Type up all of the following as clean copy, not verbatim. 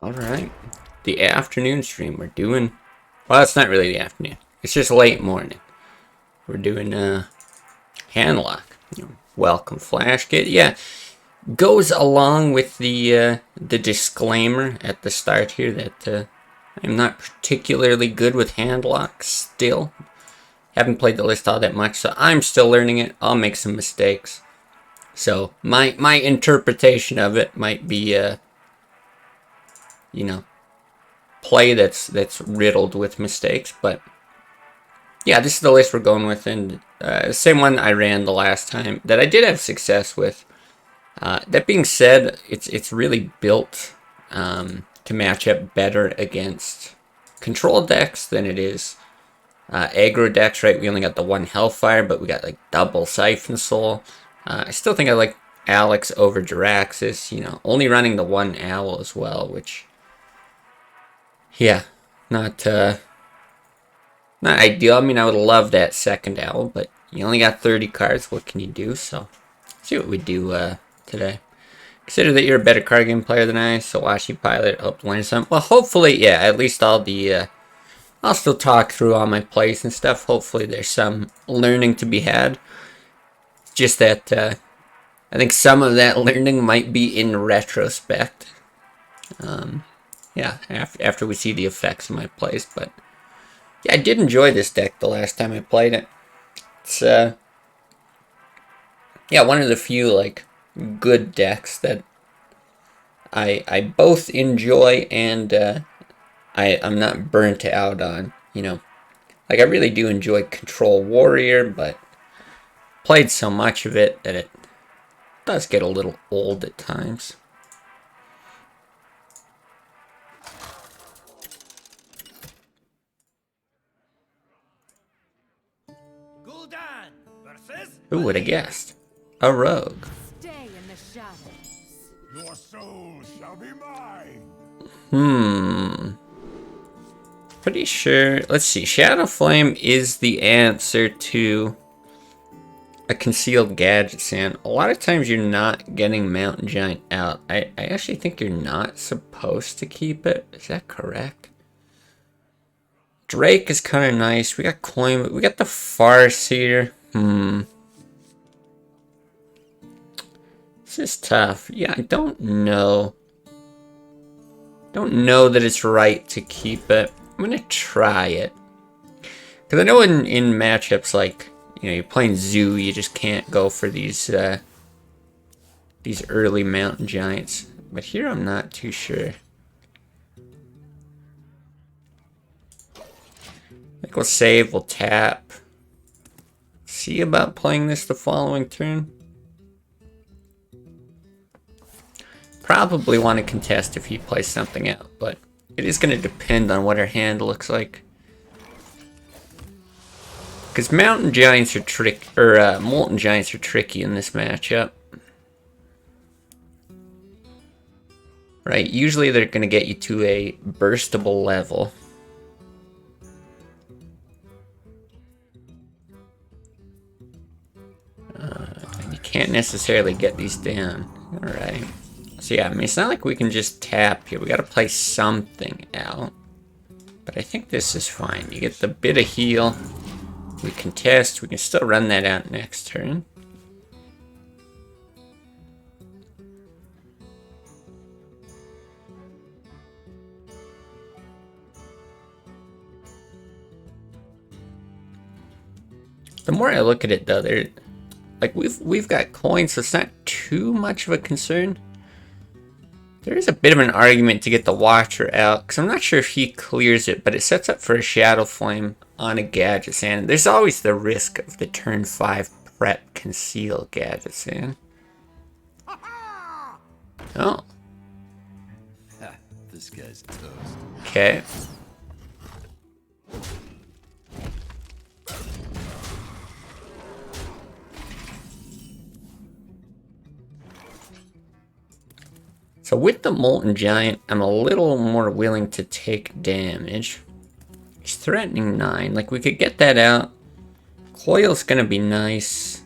Alright. The afternoon stream. We're doing... Well, it's not really the afternoon. It's just late morning. We're doing Handlock. Welcome Flash Kit. Yeah. Goes along with the disclaimer at the start here that I'm not particularly good with Handlock still. Haven't played the list all that much, so I'm still learning it. I'll make some mistakes. So my interpretation of it might be play that's riddled with mistakes, but yeah, this is the list we're going with, and same one I ran the last time that I did have success with. That being said, it's really built to match up better against control decks than it is aggro decks, right? We only got the one Hellfire, but we got like double Siphon Soul. I still think I like Alex over Jiraxis, only running the one Owl as well, which, yeah, not ideal. I mean, I would love that second Owl, but you only got 30 cards. What can you do? So, see what we do today. Consider that you're a better card game player than I, so Washi Pilot, hope to learn something. Well, hopefully, yeah, at least I'll still talk through all my plays and stuff. Hopefully there's some learning to be had. Just that I think some of that learning might be in retrospect. Yeah, after we see the effects of my plays. But yeah, I did enjoy this deck the last time I played it. It's yeah, one of the few like good decks that I both enjoy and I'm not burnt out on, Like, I really do enjoy Control Warrior, but played so much of it that it does get a little old at times. Who would have guessed? A rogue. Stay in the shadows. Your soul shall be mine. Pretty sure. Let's see. Shadow Flame is the answer to a concealed gadget sand. A lot of times you're not getting Mountain Giant out. I actually think you're not supposed to keep it. Is that correct? Drake is kind of nice. We got Coin. We got the Farce here. This is tough. Yeah, I don't know. Don't know that it's right to keep it. I'm gonna try it. Because I know in matchups like, you're playing Zoo, you just can't go for these early Mountain Giants. But here I'm not too sure. I think we'll save, we'll tap. See about playing this the following turn. Probably want to contest if he plays something out, but it is going to depend on what our hand looks like. Because Mountain Giants are Molten Giants are tricky in this matchup. Right, usually they're going to get you to a burstable level. And you can't necessarily get these down. Alright. So yeah, I mean, it's not like we can just tap here. We gotta play something out. But I think this is fine. You get the bit of heal. We contest. We can still run that out next turn. The more I look at it, though, like we've got coins, so it's not too much of a concern. There is a bit of an argument to get the Watcher out, because I'm not sure if he clears it, but it sets up for a Shadow Flame on a Gadget Sand. There's always the risk of the turn 5 prep conceal Gadget Sand. Oh. This guy's toast. Okay. So with the Molten Giant, I'm a little more willing to take damage. He's threatening 9. Like, we could get that out. Coil's gonna be nice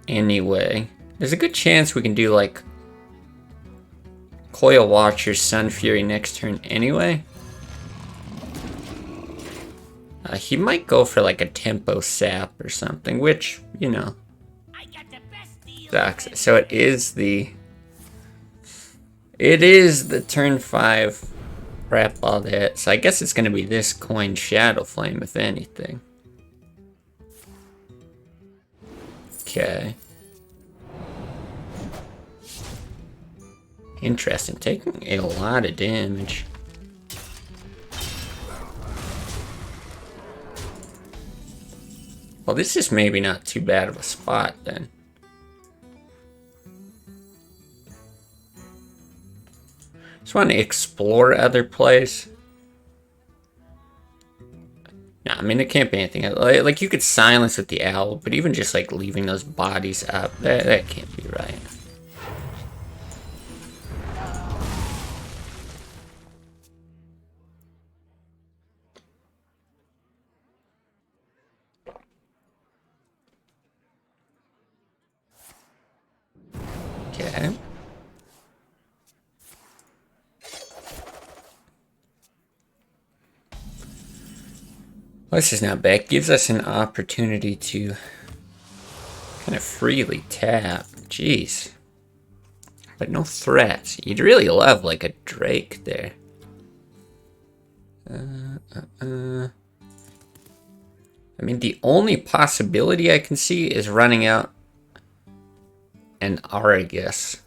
anyway. There's a good chance we can do, like, Coil Watcher, Sun Fury next turn anyway. He might go for like a Tempo Sap or something, which, you know, sucks. So it is the turn 5 Wrap All That. So I guess it's gonna be this coin Shadow Flame if anything. Okay. Interesting, taking a lot of damage. Well, this is maybe not too bad of a spot then. Just want to explore other plays. No, I mean, it can't be anything. Like you could silence with the owl, but even just like leaving those bodies up, that can't be right. Okay. Well, this is not bad. It gives us an opportunity to kind of freely tap. Jeez. But no threats. You'd really love like a Drake there. I mean, the only possibility I can see is running out an Argus.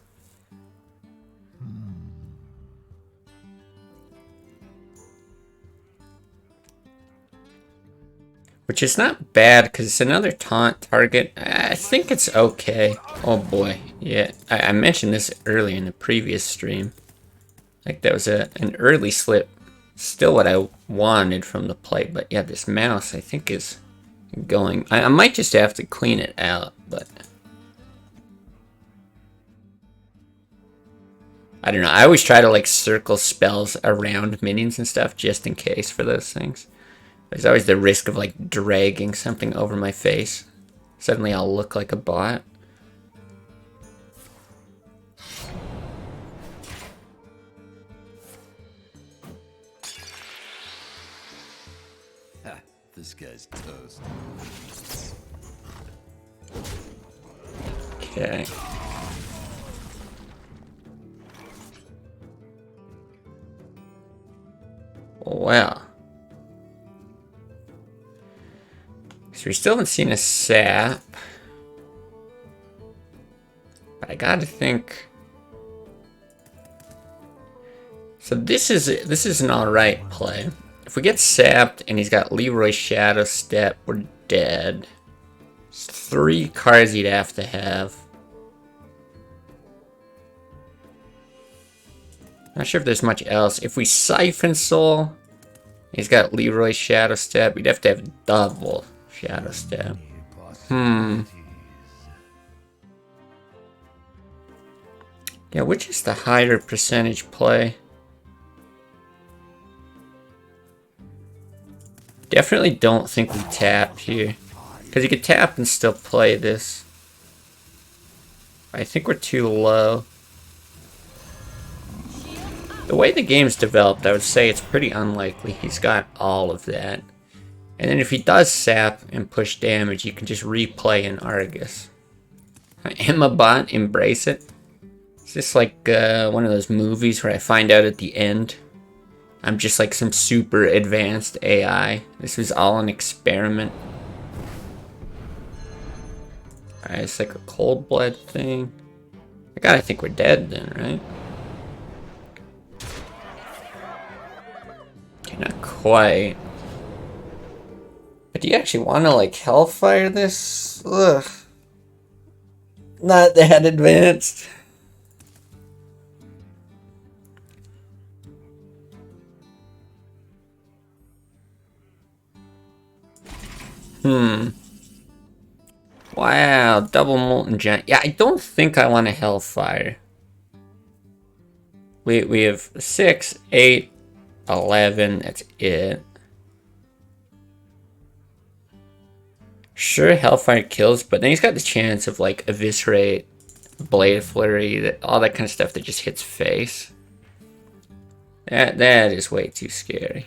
Which is not bad, because it's another taunt target. I think it's okay. Oh boy, yeah. I mentioned this early in the previous stream. Like, that was an early slip. Still what I wanted from the play, but yeah, this mouse, I think, is going... I might just have to clean it out, but... I don't know. I always try to, like, circle spells around minions and stuff, just in case for those things. There's always the risk of, like, dragging something over my face. Suddenly I'll look like a bot. Ha, this guy's toast. Okay. Wow. So we still haven't seen a sap. But I gotta think. So this is an alright play. If we get sapped and he's got Leroy Shadow Step, we're dead. It's 3 cards he'd have to have. Not sure if there's much else. If we Siphon Soul, he's got Leroy Shadow Step, we'd have to have double Shadow Step. Yeah, which is the higher percentage play? Definitely don't think we tap here. Because you could tap and still play this. I think we're too low. The way the game's developed, I would say it's pretty unlikely he's got all of that. And then if he does sap and push damage, you can just replay an Argus. Am a bot, embrace it. Is this like one of those movies where I find out at the end I'm just like some super advanced AI? This was all an experiment. Alright, it's like a cold blood thing. I gotta think we're dead then, right? Okay, not quite. But do you actually want to, like, Hellfire this? Ugh. Not that advanced. Wow, double Molten Giant. Yeah, I don't think I want a Hellfire. We have 6, 8, 11. That's it. Sure, Hellfire kills, but then he's got the chance of, like, Eviscerate, Blade Flurry, all that kind of stuff that just hits face. That is way too scary.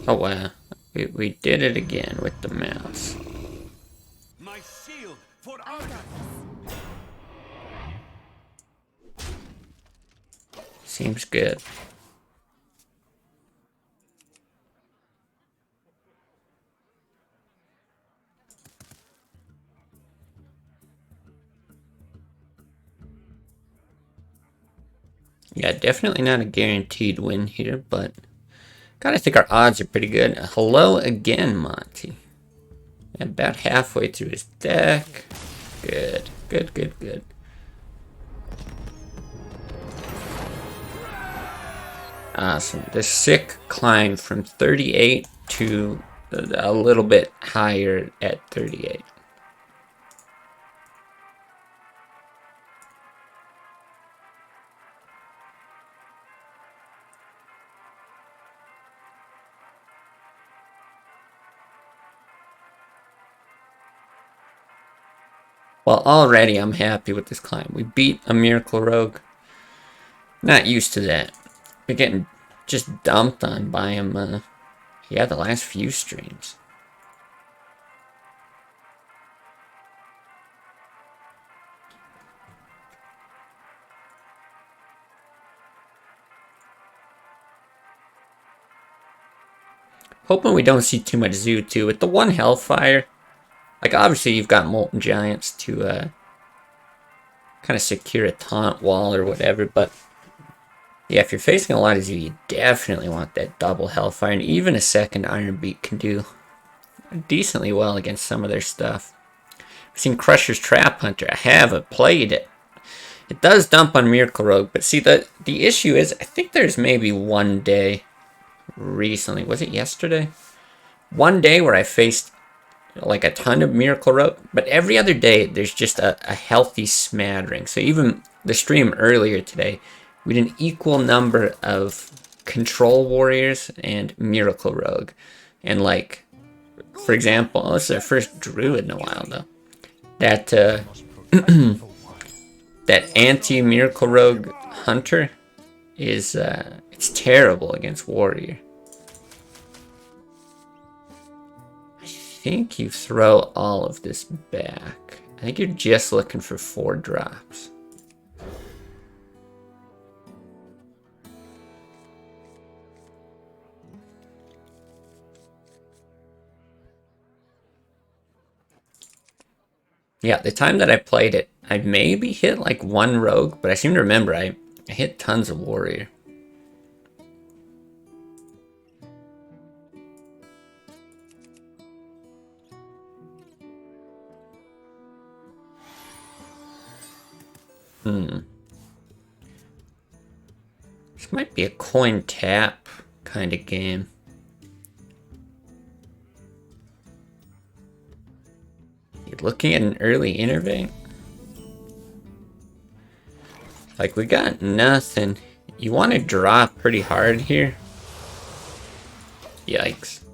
Oh wow. We did it again with the mouse. My shield for I got this. Seems good. Yeah, definitely not a guaranteed win here, but gotta think our odds are pretty good. Hello again, Monty. About halfway through his deck. Good, good, good, good. Awesome. The sick climb from 38 to a little bit higher at 38. Well, already I'm happy with this climb. We beat a Miracle Rogue. Not used to that. We're getting just dumped on by him, yeah, the last few streams. Hoping we don't see too much Zoo, too. With the one Hellfire, like, obviously you've got Molten Giants to, kind of secure a taunt wall or whatever, but yeah, if you're facing a lot of Zoo, you definitely want that double Hellfire, and even a second Iron Beak can do decently well against some of their stuff. I've seen Crusher's Trap Hunter. I haven't played it. It does dump on Miracle Rogue, but see, the issue is, I think there's maybe one day recently, was it yesterday? One day where I faced like a ton of Miracle Rogue, but every other day there's just a healthy smattering. So even the stream earlier today, we had an equal number of Control Warriors and Miracle Rogue. And like, for example, this is our first Druid in a while though. That that anti-Miracle Rogue Hunter is it's terrible against Warrior. I think you throw all of this back. I think you're just looking for 4 drops. Yeah, the time that I played it, I maybe hit like 1 rogue, but I seem to remember I hit tons of warrior. This might be a coin tap kind of game. You're looking at an early innervate? Like, we got nothing. You want to draw pretty hard here? Yikes.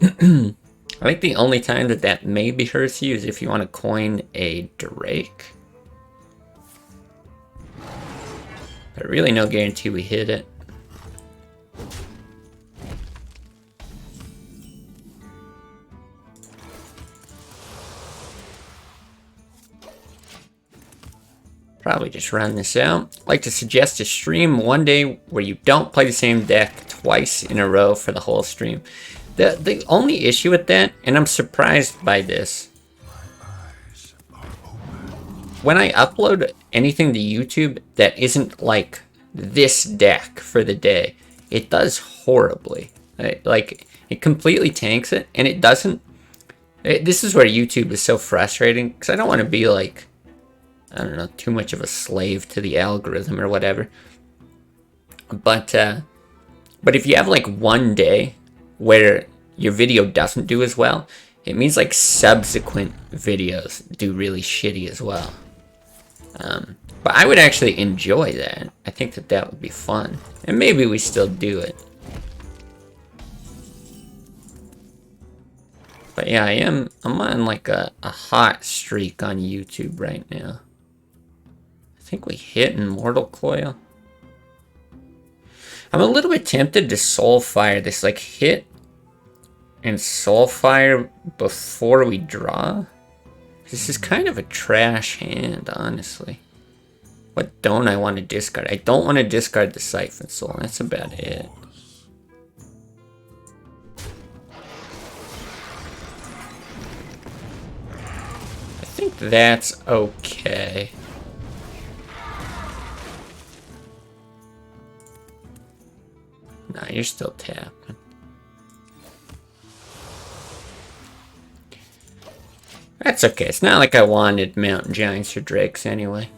I think the only time that maybe hurts you is if you want to coin a Drake. But really no guarantee we hit it. Probably just run this out. I'd like to suggest a stream one day where you don't play the same deck twice in a row for the whole stream. The only issue with that, and I'm surprised by this, when I upload anything to YouTube that isn't like this deck for the day, it does horribly. Like, it completely tanks it, and it doesn't. This is where YouTube is so frustrating, because I don't want to be like, I don't know, too much of a slave to the algorithm or whatever. But if you have like one day where your video doesn't do as well, it means like subsequent videos do really shitty as well. But I would actually enjoy that. I think that would be fun. And maybe we still do it. But yeah, I'm on like a hot streak on YouTube right now. I think we hit in Mortal Coil. I'm a little bit tempted to Soulfire this, like hit and Soulfire before we draw. This is kind of a trash hand, honestly. What don't I want to discard? I don't want to discard the Siphon Soul. That's about it. I think that's okay. Nah, you're still tapping. That's okay. It's not like I wanted Mountain Giants or Drakes anyway.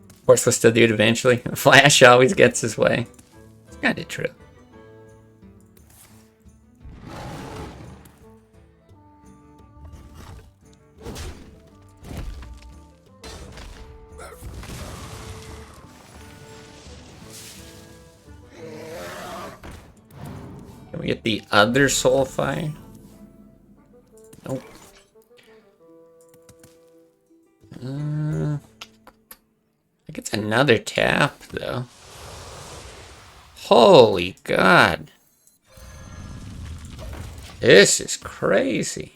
Of course, we'll still do it eventually. Flash always gets his way. It's kind of true. Can we get the other Soulfire? Nope. I think it's another tap, though. Holy God. This is crazy.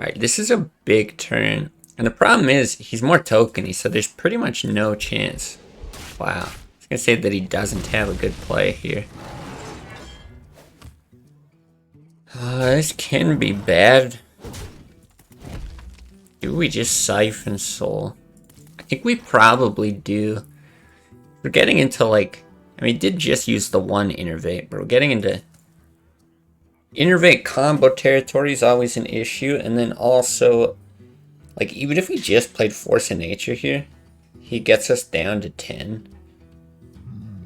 Alright, this is a big turn. And the problem is, he's more tokeny, so there's pretty much no chance. Wow. I was gonna say that he doesn't have a good play here. This can be bad. Do we just Siphon Soul? I think we probably do. We're getting into like... I mean, we did just use the one Innervate, but we're getting into... Innervate combo territory is always an issue, and then also... Like, even if we just played Force of Nature here, he gets us down to 10.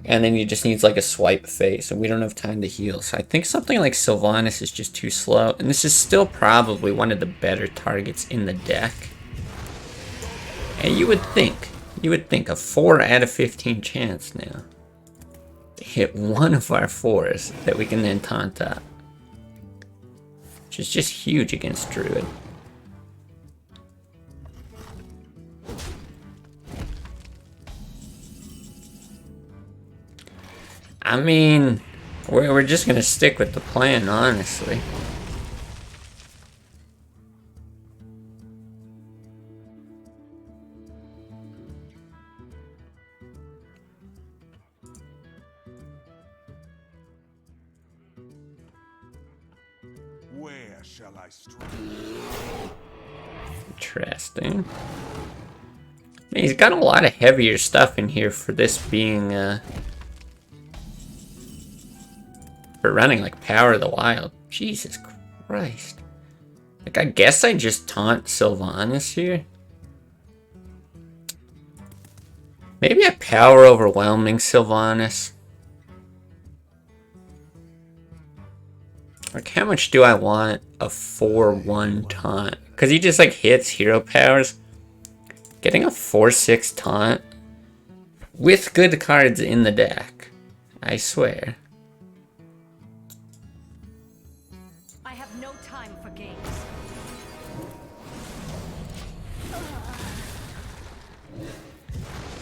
And then he just needs like a swipe phase, and we don't have time to heal. So I think something like Sylvanas is just too slow. And this is still probably one of the better targets in the deck. And you would think a 4 out of 15 chance now to hit one of our 4s that we can then taunt up. Which is just huge against Druid. I mean, we're just gonna stick with the plan, honestly. Where shall I strike? Interesting. I mean, he's got a lot of heavier stuff in here for this being, for running like Power of the Wild. Jesus Christ. Like, I guess I just taunt Sylvanas here. Maybe I Power Overwhelming Sylvanas. Like, how much do I want a 4-1 taunt? Because he just, like, hits hero powers. Getting a 4-6 taunt with good cards in the deck. I swear. I have no time for games.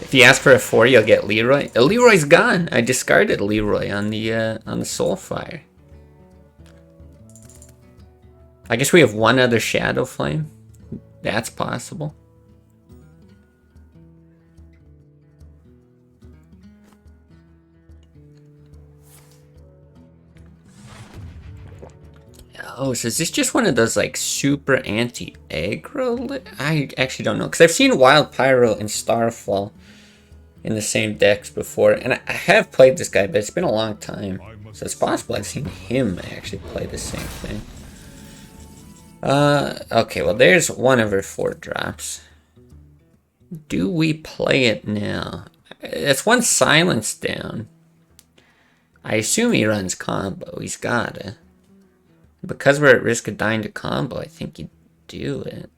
If you ask for a 4, you'll get Leroy. Leroy's gone. I discarded Leroy on the Soulfire. I guess we have one other Shadow Flame. That's possible. Oh, so is this just one of those like super anti-aggro? I actually don't know, because I've seen Wild Pyro and Starfall in the same decks before, and I have played this guy, but it's been a long time, so it's possible I've seen him actually play the same thing. Okay, well there's one of her 4 drops. Do we play it now? That's one silence down. I assume he runs combo. He's gotta. Because we're at risk of dying to combo, I think you do it.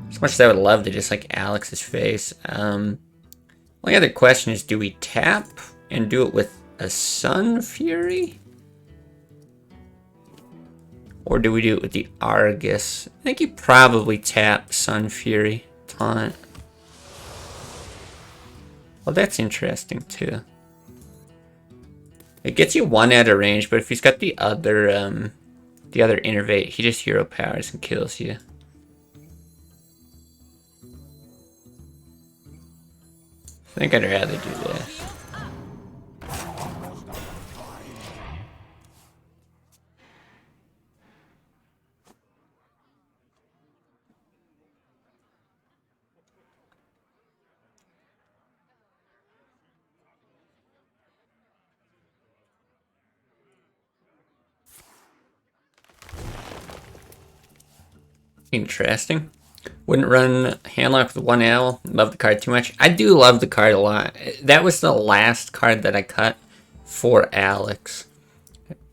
As much as I would love to just like Alex's face. Only other question is, do we tap and do it with a Sun Fury? Or do we do it with the Argus? I think you probably tap Sun Fury. Taunt. Well, that's interesting too. It gets you one out of range, but if he's got the other innervate, he just hero powers and kills you. I think I'd rather do this. Interesting. Wouldn't run Handlock with one owl. Love the card too much. I do love the card a lot. That was the last card that I cut for Alex.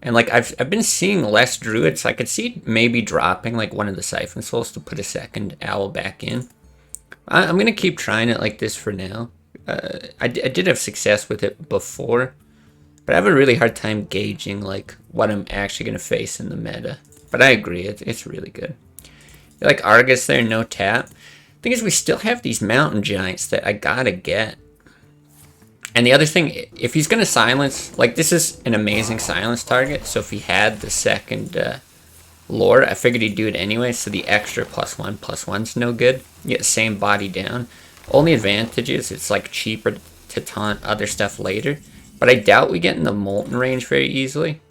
And like I've been seeing less druids. I could see maybe dropping like one of the Siphon Souls to put a second owl back in. I'm gonna keep trying it like this for now. I did have success with it before, but I have a really hard time gauging like what I'm actually gonna face in the meta. But I agree, it's really good. Like Argus there, no tap. Thing is, we still have these mountain giants that I gotta get. And the other thing, if he's gonna silence, like this is an amazing silence target. So if he had the second lore, I figured he'd do it anyway. So the extra +1/+1's no good. You get the same body down. Only advantage is it's like cheaper to taunt other stuff later. But I doubt we get in the Molten range very easily.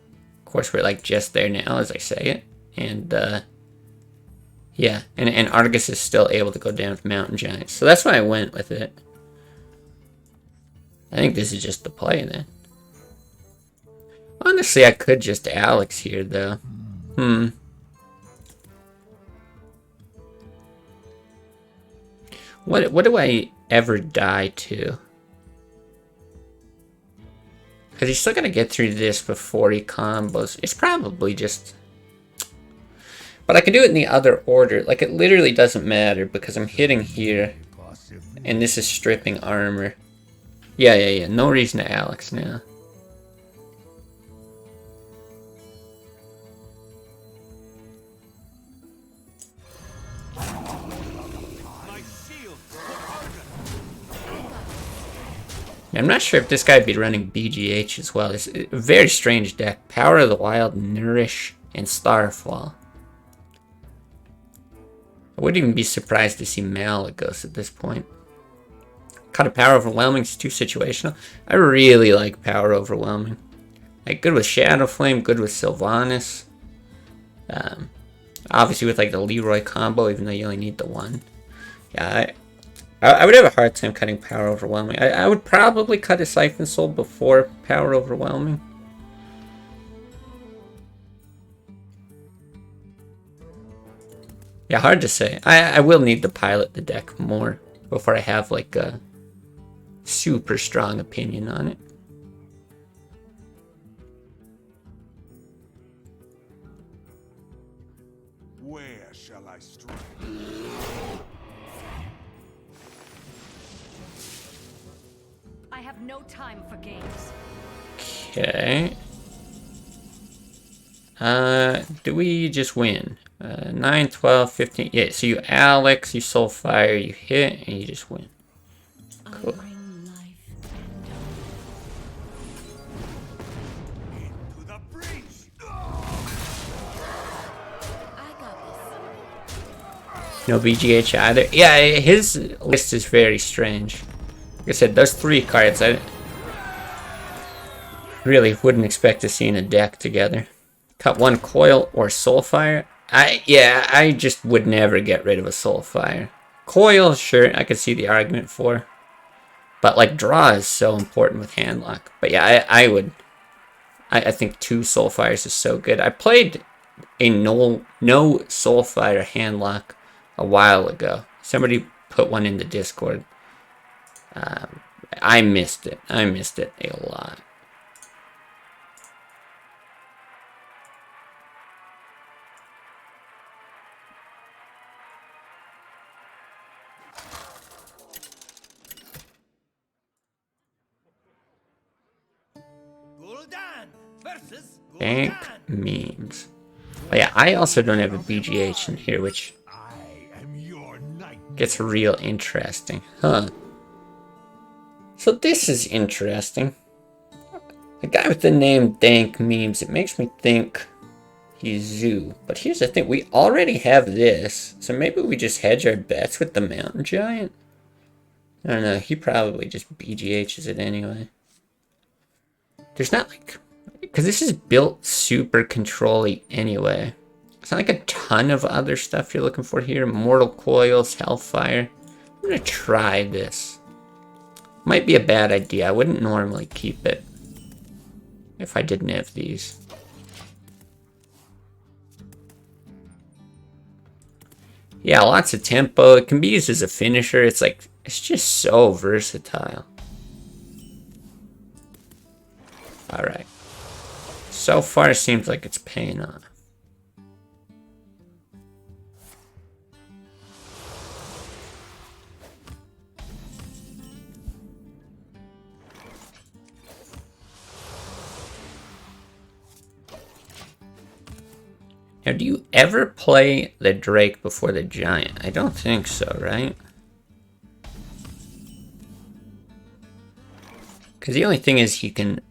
Of course, we're like just there now as I say it. And yeah, and Argus is still able to go down with Mountain Giants. So that's why I went with it. I think this is just the play then. Honestly, I could just Alex here, though. What do I ever die to? Because he's still got to get through this before he combos. It's probably just... But I can do it in the other order. Like, it literally doesn't matter because I'm hitting here. And this is stripping armor. Yeah. No reason to Alex now. I'm not sure if this guy would be running BGH as well. It's a very strange deck. Power of the Wild, Nourish, and Starfall. I wouldn't even be surprised to see Malagos at this point. Kind of Power Overwhelming is too situational. I really like Power Overwhelming. Like good with Shadow Flame, good with Sylvanas. Obviously with like the Leroy combo, even though you only need the one. Yeah, I would have a hard time cutting Power Overwhelming. I would probably cut a Siphon Soul before Power Overwhelming. Yeah, hard to say. I will need to pilot the deck more before I have like a super strong opinion on it. Where shall I strike? I have no time for games. Okay. Do we just win? 9, 12, 15. Yeah, so you Alex, you Soulfire, you hit, and you just win. Cool. Into the breach! No BGH either. Yeah, his list is very strange. Like I said, those 3 cards I really wouldn't expect to see in a deck together. Cut 1 Coil or Soulfire. I just would never get rid of a Soulfire. Coil, sure, I could see the argument for. But like draw is so important with Handlock. But yeah, I think 2 Soulfires is so good. I played a no Soulfire Handlock a while ago. Somebody put one in the Discord. I missed it. I missed it a lot. Versus Dank memes. Oh yeah, I also don't have a BGH in here, which I am your knight. gets real interesting. Huh. So this is interesting. The guy with the name Dank Memes, it makes me think he's Zoo. But here's the thing, we already have this. So maybe we just hedge our bets with the Mountain Giant? I don't know, he probably just BGHs it anyway. There's not like... Because this is built super control-y anyway. It's not like a ton of other stuff you're looking for here. Mortal Coils, Hellfire. I'm gonna try this. Might be a bad idea. I wouldn't normally keep it if I didn't have these. Yeah, lots of tempo. It can be used as a finisher. It's like, it's just so versatile. Alright. So far, it seems like it's paying off. Now, do you ever play the Drake before the Giant? I don't think so, right? Because the only thing is you can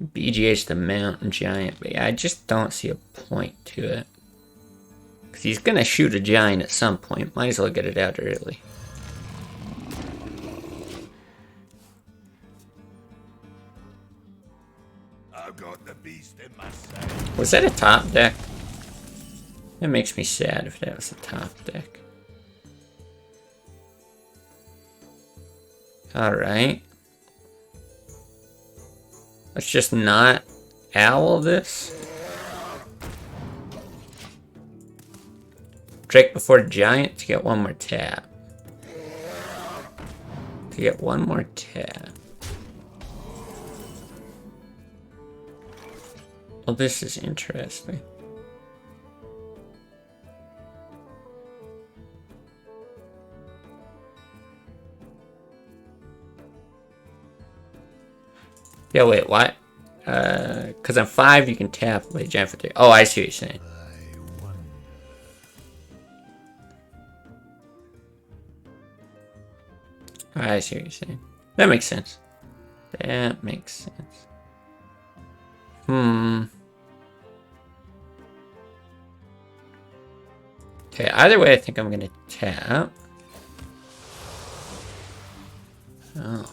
BGH the Mountain Giant, but yeah, I just don't see a point to it. Because he's going to shoot a Giant at some point. Might as well get it out early. I've got the beast in my sight. Was that a top deck? That makes me sad if that was a top deck. Alright. Let's just not owl this. Drake before Giant to get one more tap. To get one more tap. Well, this is interesting. Yeah, wait, what? Because on 5 you can tap play Giant for 3. Oh, I see what you're saying. I see what you're saying. That makes sense. That makes sense. Okay, either way, I think I'm gonna tap. Oh.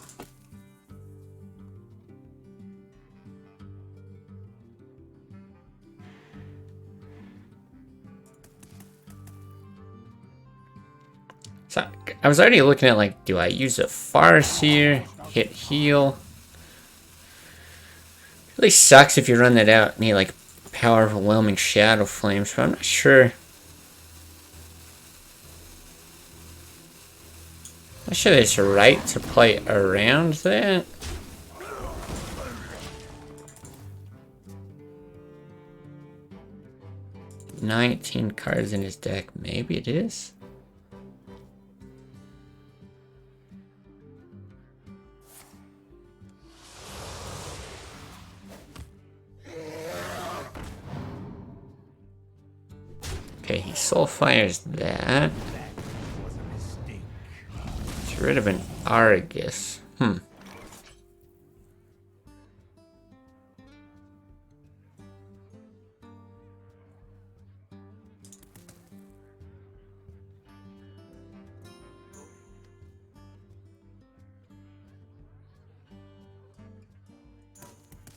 So, I was already looking at, like, do I use a Farseer, hit heal? It really sucks if you run that out and need, like, power overwhelming Shadow Flames, but I'm not sure. I'm not sure it's right to play around that. $19 cards in his deck. Maybe it is. Okay, he soul fires that. Gets rid of an Argus.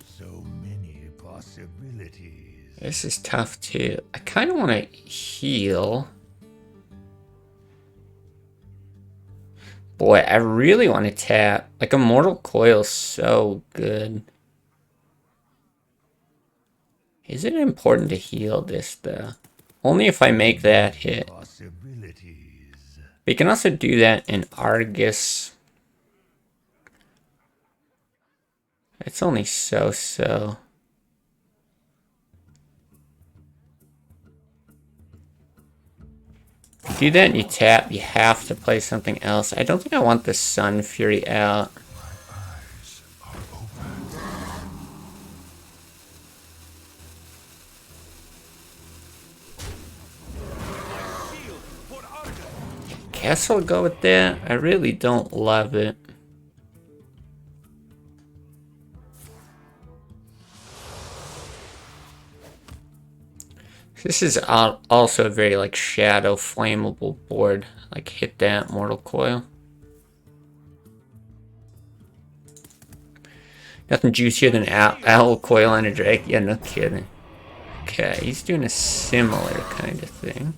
So many possibilities. This is tough too. I kind of want to heal. Boy, I really want to tap. Like, Immortal Coil's so good. Is it important to heal this, though? Only if I make that hit. Possibilities. But you can also do that in Argus. It's only so-so. If you do that and you tap, you have to play something else. I don't think I want the Sun Fury out. guess I'll go with that. I really don't love it. This is also a very like shadow flammable board. Like hit that mortal coil. Nothing juicier than owl coil on a drake. Yeah, no kidding. Okay, he's doing a similar kind of thing.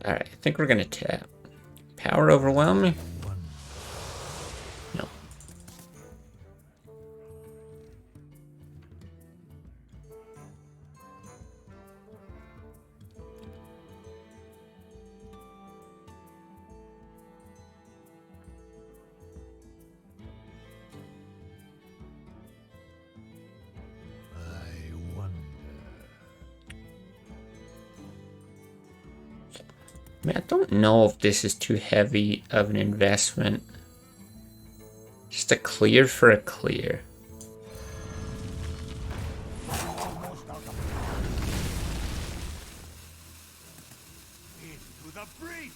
Alright, I think we're gonna tap. Power overwhelming? No. I wonder. I mean, I don't know if this is too heavy of an investment. Just a clear for a clear. Into the breach.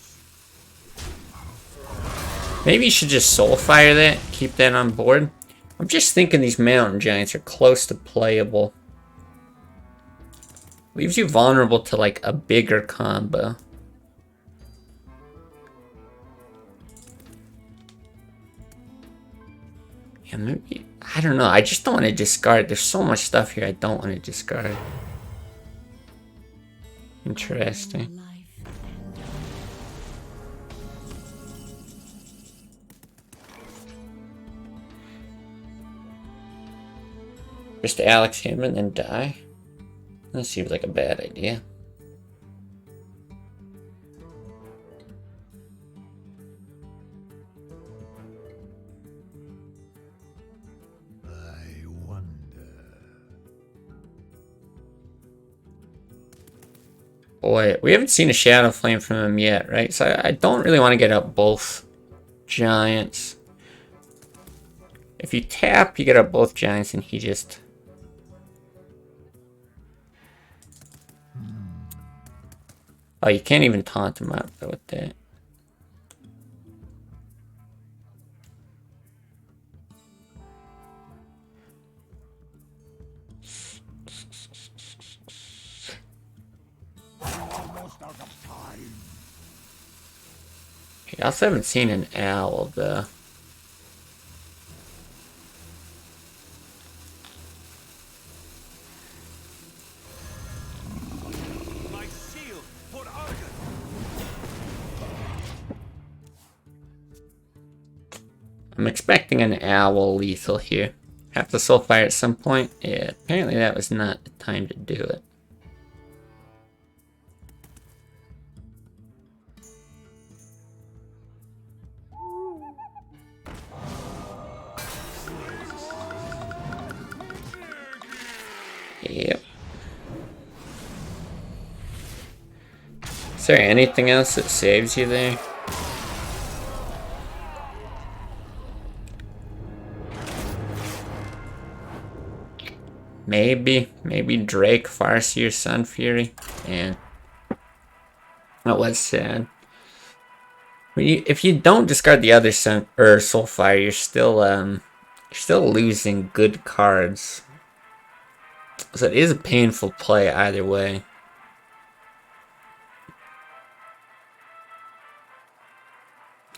Maybe you should just soulfire that, keep that on board. I'm just thinking these mountain giants are close to playable. Leaves you vulnerable to like a bigger combo. Yeah, maybe, I don't know, I just don't want to discard. There's so much stuff here I don't want to discard. Interesting. Just Alex him and then die? That seems like a bad idea. I wonder. Boy, we haven't seen a Shadow Flame from him yet, right? So I don't really want to get up both giants. If you tap, you get up both giants and he just... Oh, you can't even taunt him out with that. Almost out of time. I also haven't seen an owl, though. My shield for Argon. I'm expecting an owl lethal here. Have to soulfire at some point? Yeah, apparently that was not the time to do it. Yep. Is there anything else that saves you there? Maybe Drake, Farseer, Sun Fury, and that was sad. If you don't discard the other Sun or Soulfire, you're still losing good cards. So it is a painful play either way.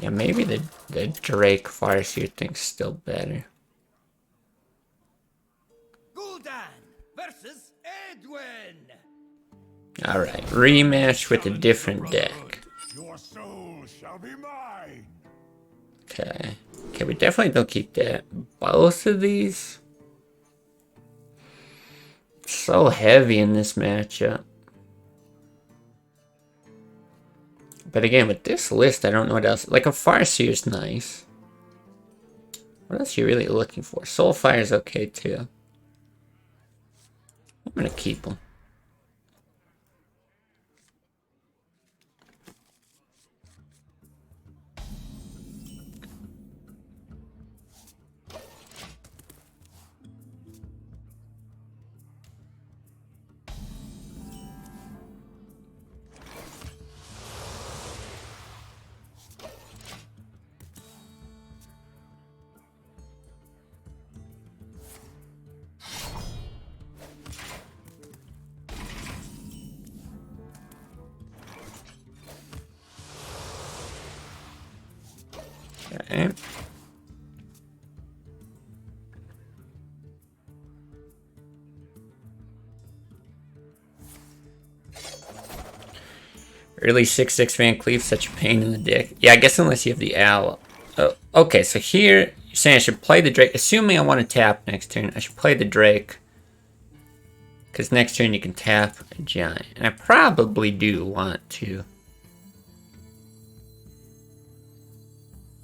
Yeah, maybe the Drake Farseer thing's still better. Gul'dan versus Edwin. Alright, rematch with a different deck. Your soul shall be mine. Okay. Okay, we definitely don't keep that. Both of these? So heavy in this matchup. But again, with this list, I don't know what else. Like a Farseer is nice. What else are you really looking for? Soulfire is okay too. I'm gonna keep them. Okay. Early 6/6 Van Cleave, such a pain in the dick. Yeah, I guess unless you have the owl. Oh, okay, so here you're saying I should play the Drake. Assuming I want to tap next turn, I should play the Drake. Because next turn you can tap a giant. And I probably do want to.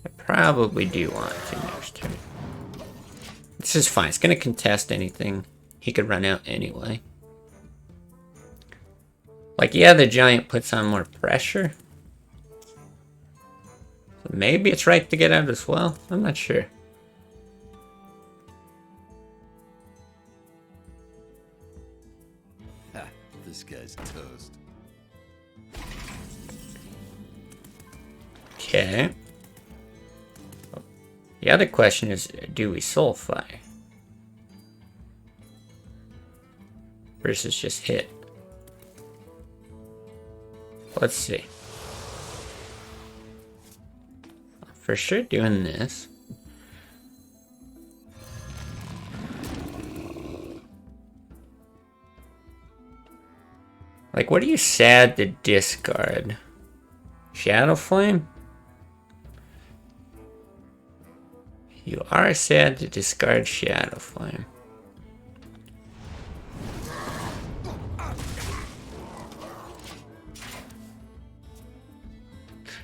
I probably do want to next turn. This is fine. It's going to contest anything. He could run out anyway. Like, yeah, the giant puts on more pressure. So maybe it's right to get out as well. I'm not sure. Ha, this guy's toast. Okay. The other question is, do we Soulfire? Versus just hit. Let's see. For sure doing this. Like, what are you sad to discard? Shadow Flame? You are sad to discard Shadow Flame.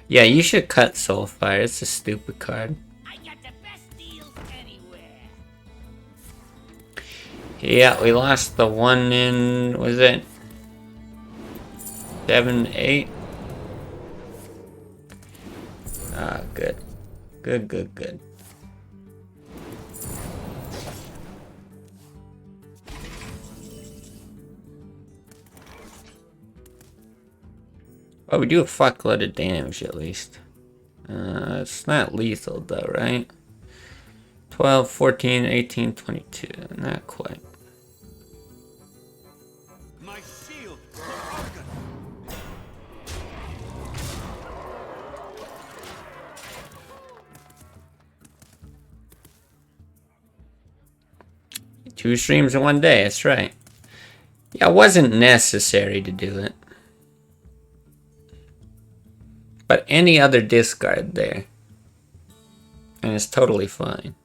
Yeah, you should cut Soulfire. It's a stupid card. I got the best deals anywhere. Yeah, we lost the one in, was it 7, 8? Ah, good. Good, good, good. Well, we do a fuckload of damage at least. It's not lethal though, right? 12, 14, 18, 22. Not quite. My shield for Argon. Two streams in one day, that's right. Yeah, it wasn't necessary to do it. But any other discard there. And it's totally fine.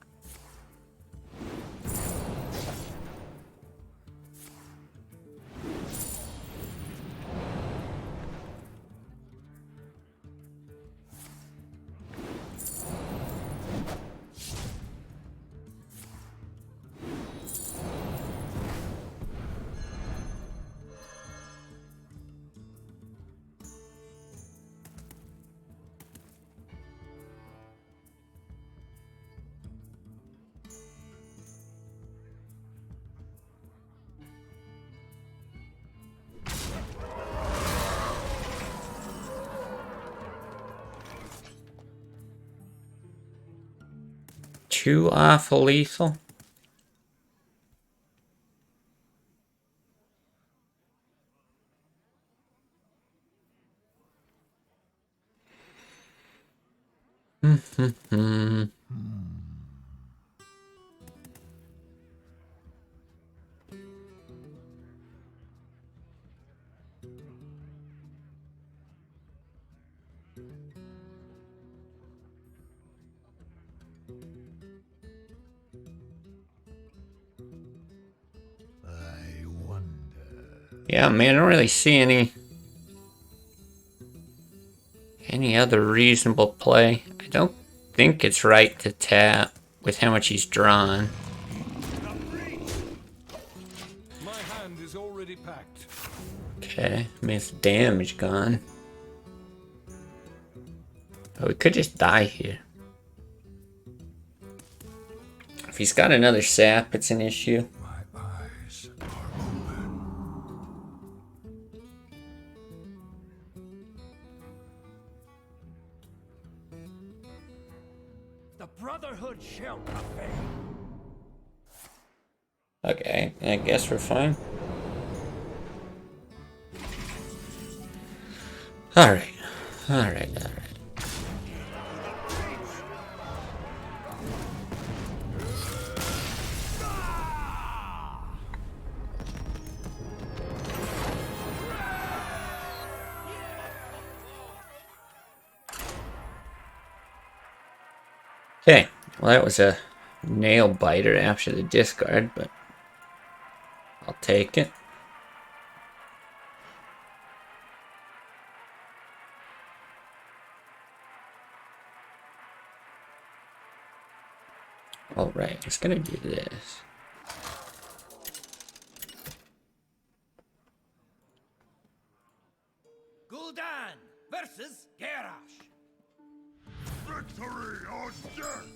Too awful lethal. I wonder. Yeah, man, I don't really see any other reasonable play. I don't think it's right to tap with how much he's drawn. My hand is already packed. Okay, I mean, it's damage gone. Oh, we could just die here. If he's got another sap, it's an issue. My eyes are open. The Brotherhood shall prevail. Okay, I guess we're fine. Alright, alright, alright. Okay, well that was a nail biter after the discard, but I'll take it. Alright, it's gonna do this. Gul'dan versus Garrosh. Victory or death!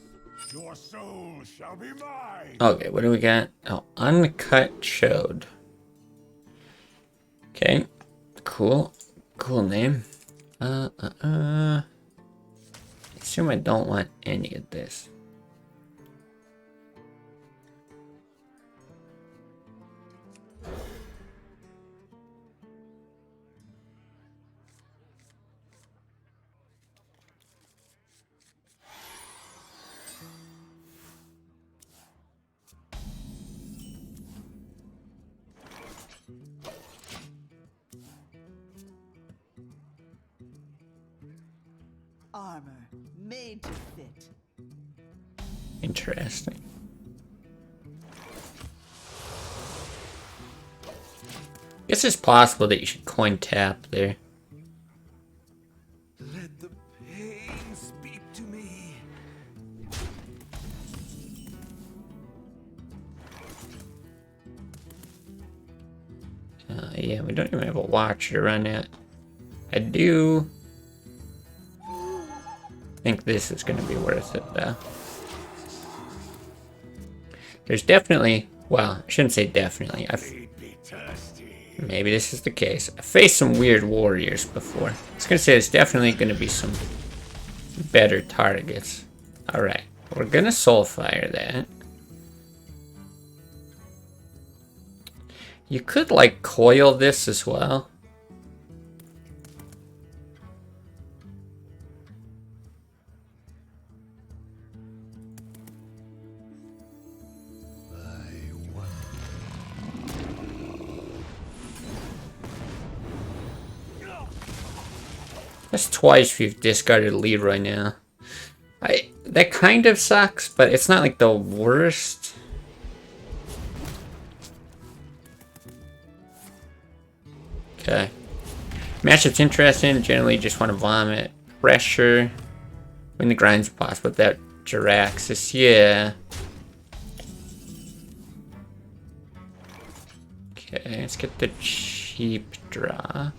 Your soul shall be mine! Okay, what do we got? Oh, uncut chode. Okay, cool. Cool name. I assume I don't want any of this. Armor made to fit. Interesting. Guess it's possible that you should coin tap there. Let the pain speak to me. Yeah, we don't even have a watch to run it. I do think this is going to be worth it, though. There's definitely, well, I shouldn't say definitely. Maybe this is the case. I faced some weird warriors before. I was going to say there's definitely going to be some better targets. Alright, we're going to soulfire that. You could, like, coil this as well. That's twice we've discarded Leroy now. That kind of sucks, but it's not like the worst. Okay. Matchup's interesting. Generally just want to vomit. Pressure. When the grind's possible without Jiraxis. Yeah. Okay, let's get the cheap draw.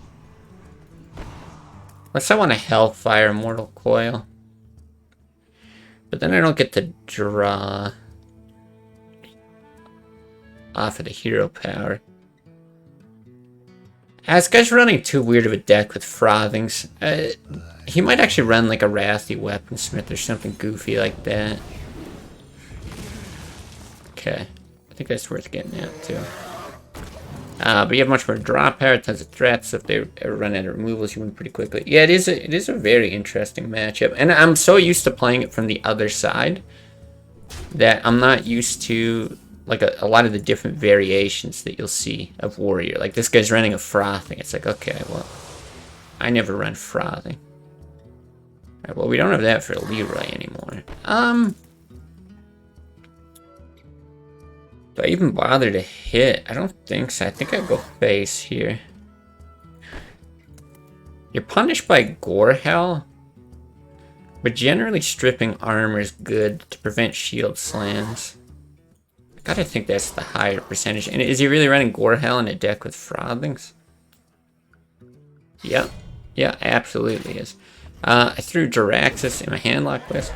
Unless I want a Hellfire Mortal Coil. But then I don't get to draw off of the hero power. This guy's running too weird of a deck with Frothings. He might actually run like a Wrathy Weaponsmith or something goofy like that. Okay. I think that's worth getting at too. But you have much more draw power, tons of threats. So if they ever run out of removals, you win pretty quickly. Yeah, it is a very interesting matchup. And I'm so used to playing it from the other side that I'm not used to like a lot of the different variations that you'll see of Warrior. Like this guy's running a Frothing. It's like, okay, well, I never run Frothing. Alright, well, we don't have that for Leroy anymore. Do I even bother to hit? I don't think so. I think I go face here. You're punished by Gorehell, but generally stripping armor is good to prevent shield slams. I gotta think that's the higher percentage. And is he really running Gorehell in a deck with Frothings? Yep. Yeah, absolutely is. I threw Jiraxis in my Handlock list.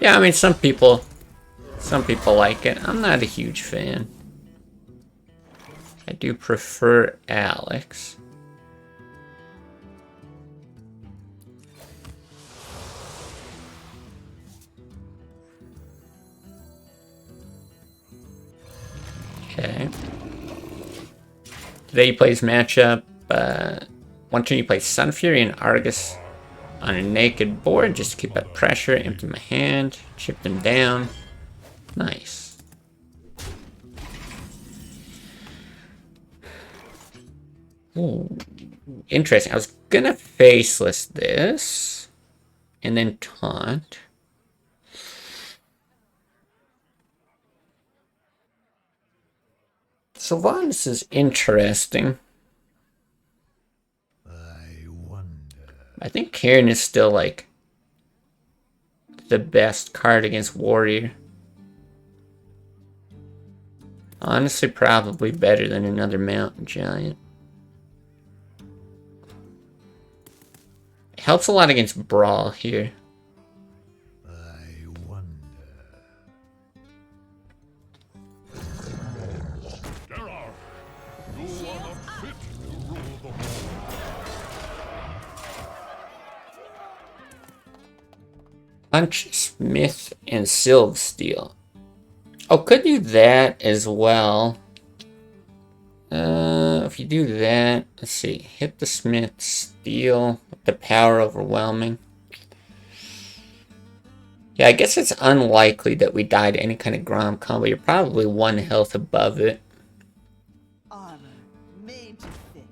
Yeah, I mean, some people like it. I'm not a huge fan. I do prefer Alex. Okay. Today he plays matchup. One turn you play Sun Fury and Argus on a naked board just to keep up pressure. Empty my hand. Chip them down. Nice. Ooh, interesting. I was gonna faceless this and then taunt. Sylvanas is interesting. I wonder. I think Karen is still like the best card against Warrior. Honestly, probably better than another Mountain Giant. It helps a lot against Brawl here. I wonder. Geralt, you are not fit to rule the world. Punch, Smith, and Sylve Steel. Oh, could do that as well. If you do that, let's see. Hit the Smith, Steel, with the power overwhelming. Yeah, I guess it's unlikely that we die to any kind of Grom combo. You're probably 1 health above it. Armor made to fit.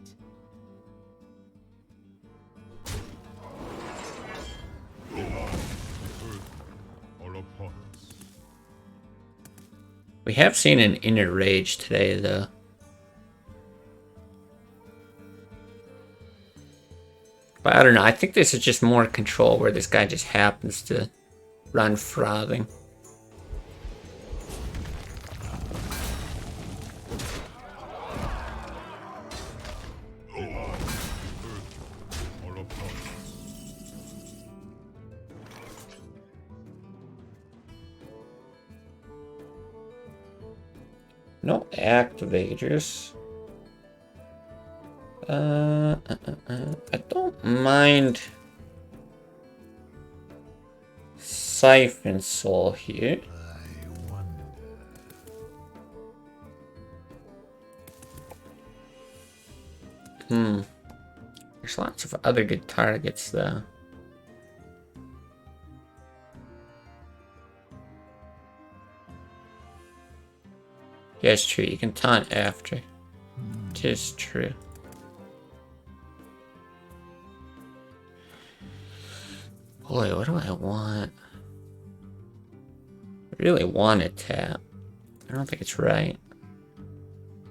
All upon us. We have seen an Inner Rage today, though. But I don't know. I think this is just more control where this guy just happens to run frothing. All upon us. No activators. I don't mind Siphon Soul here. I wonder. There's lots of other good targets though. Yeah, it's true. You can taunt after. It is true. Boy, what do I want? I really want to tap. I don't think it's right.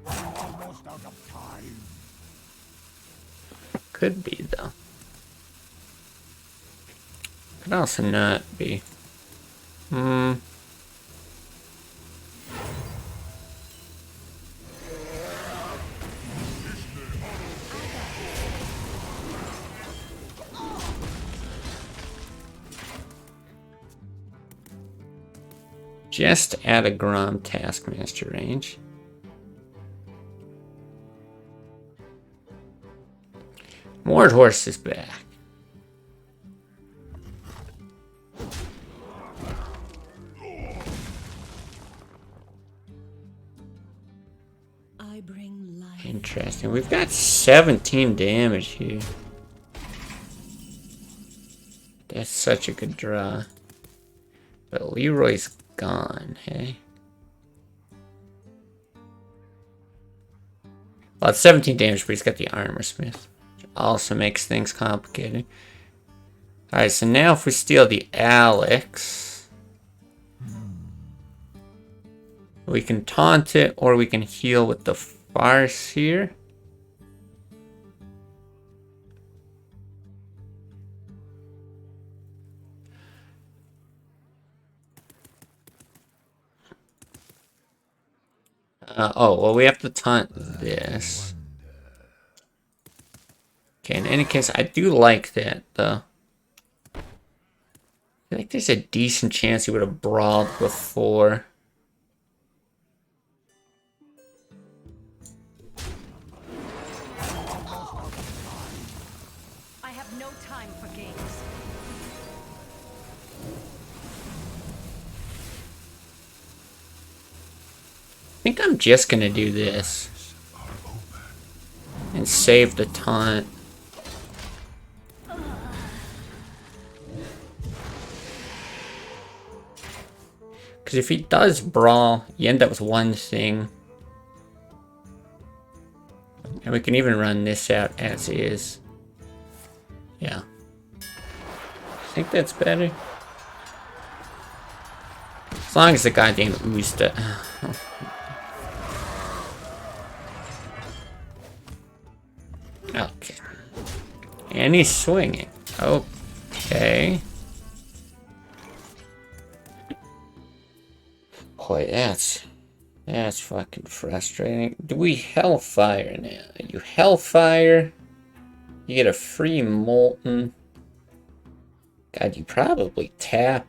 Almost out of time. Could be, though. Could also not be. Just add a Grom Taskmaster range. Mordhorse is back. I bring life. Interesting. We've got 17 damage here. That's such a good draw. But Leroy's gone, hey? Well, it's 17 damage, but he's got the Armor Smith. Which also makes things complicated. Alright, so now if we steal the Alex, we can taunt it, or we can heal with the Farce here. Oh, well, we have to taunt this. Okay, in any case, I do like that, though. I feel like there's a decent chance he would have brawled before. I have no time for games. I think I'm just gonna do this. And save the taunt. Because if he does brawl, you end up with one thing. And we can even run this out as is. Yeah. I think that's better. As long as the goddamn ooze Okay. And he's swinging. Okay. Boy, that's fucking frustrating. Do we Hellfire now? You Hellfire, you get a free Molten. God, you probably tap.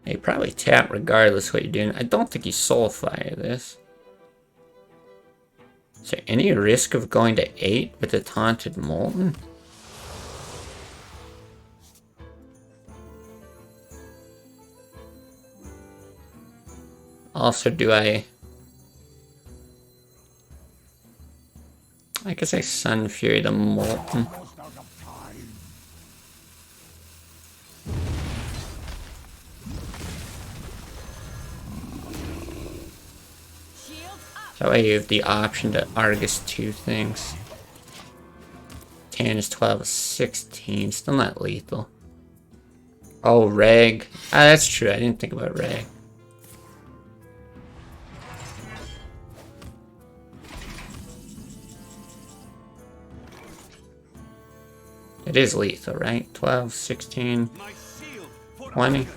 You probably tap regardless what you're doing. I don't think you Soulfire this. Is there any risk of going to 8 with a Taunted Molten? Also, do I guess I Sun Fury the Molten. Almost out of time. That way you have the option to Argus 2 things. 10 is 12 is 16. Still not lethal. Oh, Reg. Ah, that's true. I didn't think about Reg. It is lethal, right? 12, 16, 20.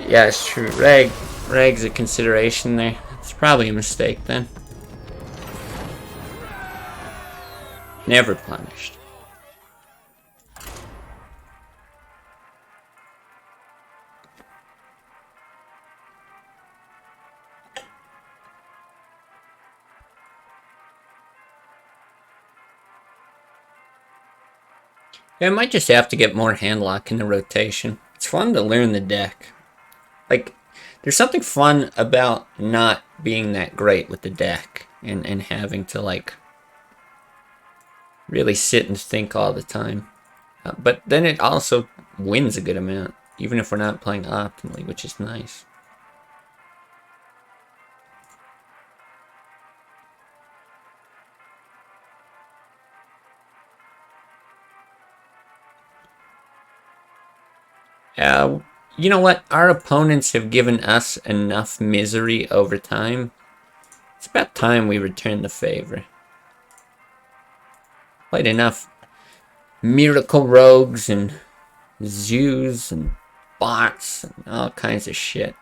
Yeah, it's true. Reg's a consideration there. It's probably a mistake then. Never punished. Yeah, I might just have to get more Handlock in the rotation. It's fun to learn the deck. Like, there's something fun about not being that great with the deck and having to, like, really sit and think all the time. But then it also wins a good amount, even if we're not playing optimally, which is nice. You know what? Our opponents have given us enough misery over time. It's about time we return the favor. Played enough Miracle Rogues and Zoos and bots and all kinds of shit.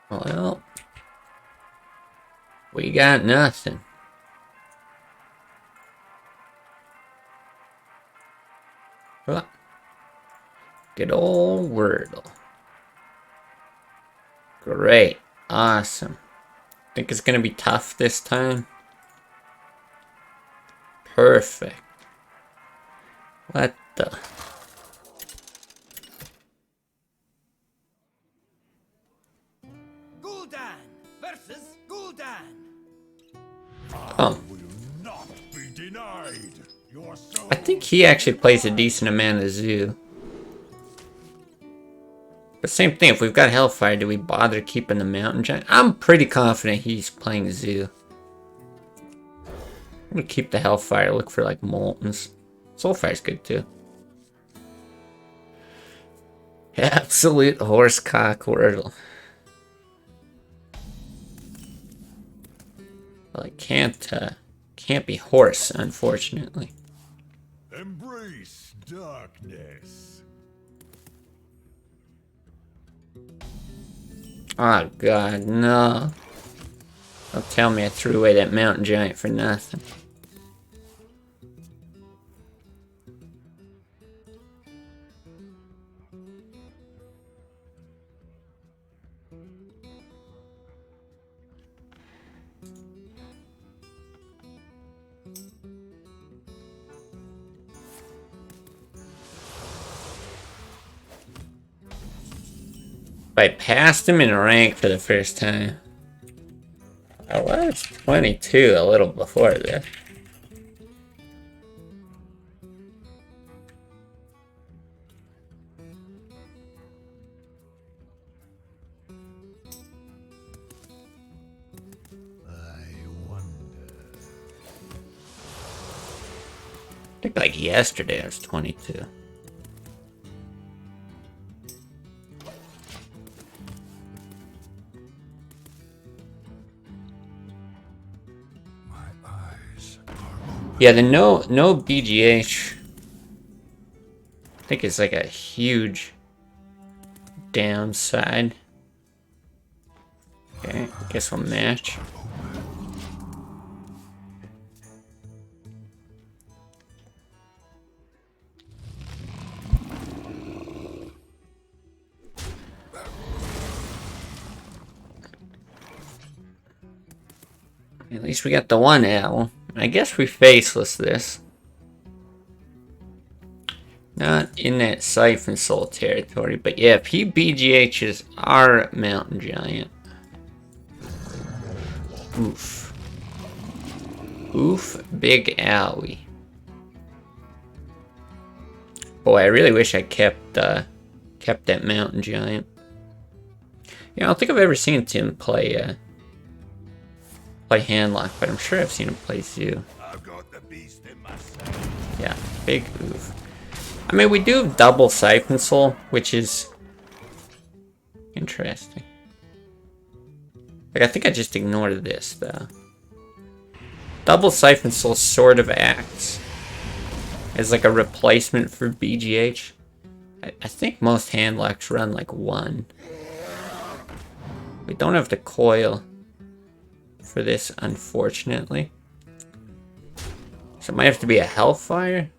Well, we got nothing. Well, good old Wordle. Great. Awesome. Think it's gonna be tough this time? Perfect. What the? Gul'dan versus Gul'dan. Oh. Will not be denied. Your soul I think he actually plays a decent amount of Zoo. But same thing, if we've got Hellfire, do we bother keeping the Mountain Giant? I'm pretty confident he's playing Zoo. I'm gonna keep the Hellfire, look for like Moltens. Soulfire's good too. Absolute horsecock Wordle. Well, it can't be horse, unfortunately. embrace darkness. Oh god, no. Don't tell me I threw away that Mountain Giant for nothing. I passed him in rank for the first time. I was. 22 a little before this. I think like yesterday I was 22. Yeah, the no BGH I think it's like a huge downside. Okay, I guess we'll match. At least we got the one owl. I guess we faceless this. Not in that Siphon Soul territory, but yeah, if he BGHs our Mountain Giant. Oof. Oof, big owie. Boy, I really wish I kept that Mountain Giant. Yeah, I don't think I've ever seen Tim play Handlock, but I'm sure I've seen him play Zoo. I've got the beast in myself. Yeah, big oof. I mean, we do have double Siphon Soul, which is interesting. Like, I think I just ignored this, though. Double Siphon Soul sort of acts as like a replacement for BGH. I think most Handlocks run like one. We don't have the coil for this, unfortunately. So it might have to be a Hellfire.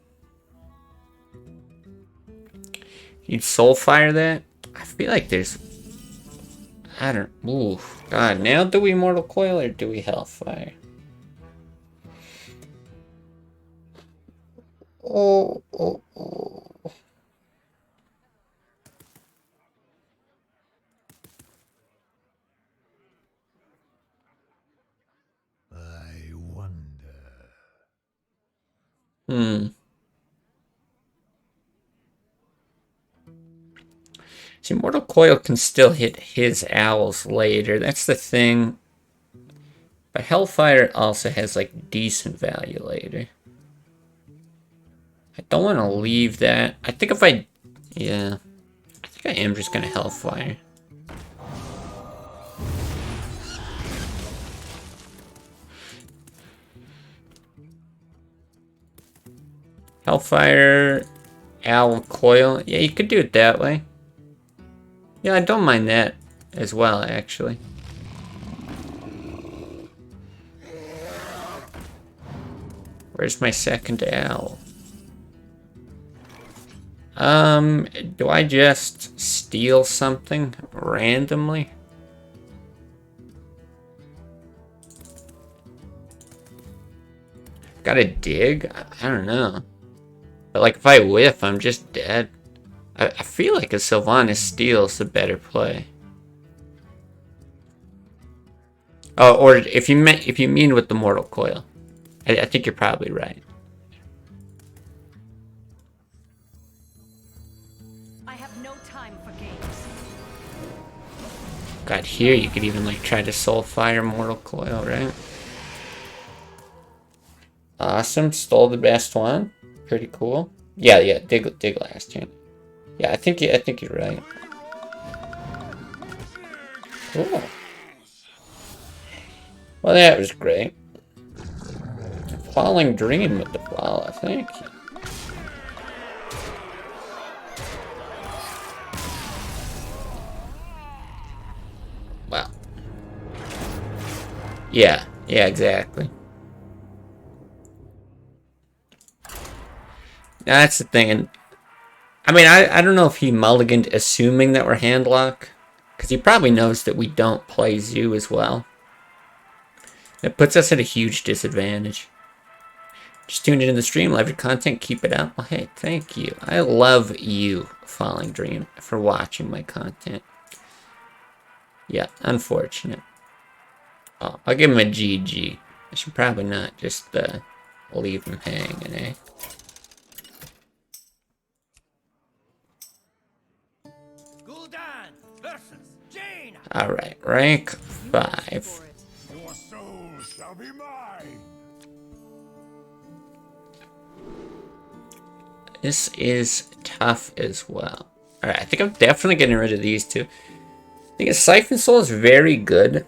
You'd Soulfire that? I feel like there's... I don't... Ooh, God, now do we Mortal Coil or do we Hellfire? Oh. I wonder. See, Mortal Coil can still hit his owls later. That's the thing. But Hellfire also has like decent value later. I don't want to leave that. I think if I... Yeah. I think I am just going to Hellfire. Hellfire, Owl, Coil. Yeah, you could do it that way. Yeah, I don't mind that as well, actually. Where's my second owl? Do I just steal something randomly? Gotta dig? I don't know. But like if I whiff, I'm just dead. I feel like a Sylvanas steal's the better play. Oh, or if you mean with the Mortal Coil. I think you're probably right. I have no time for games. God, here you could even like try to Soulfire Mortal Coil, right? Awesome, stole the best one. Pretty cool. Yeah, dig last turn. Yeah, I think you're right. Cool. Well, that was great. Falling Dream with the Flower, thank you. Wow. Yeah, exactly. That's the thing, and I mean, I don't know if he mulliganed assuming that we're Handlock, because he probably knows that we don't play Zoo as well. It puts us at a huge disadvantage. Just tuned into the stream, love your content, keep it up. Well, hey, thank you. I love you, Falling Dream, for watching my content. Yeah, unfortunate. Oh, I'll give him a GG. I should probably not just leave him hanging, eh? Gul'dan versus Jaina. Alright, rank 5. Your soul shall be mine. This is tough as well. Alright, I think I'm definitely getting rid of these two. I think a Siphon Soul is very good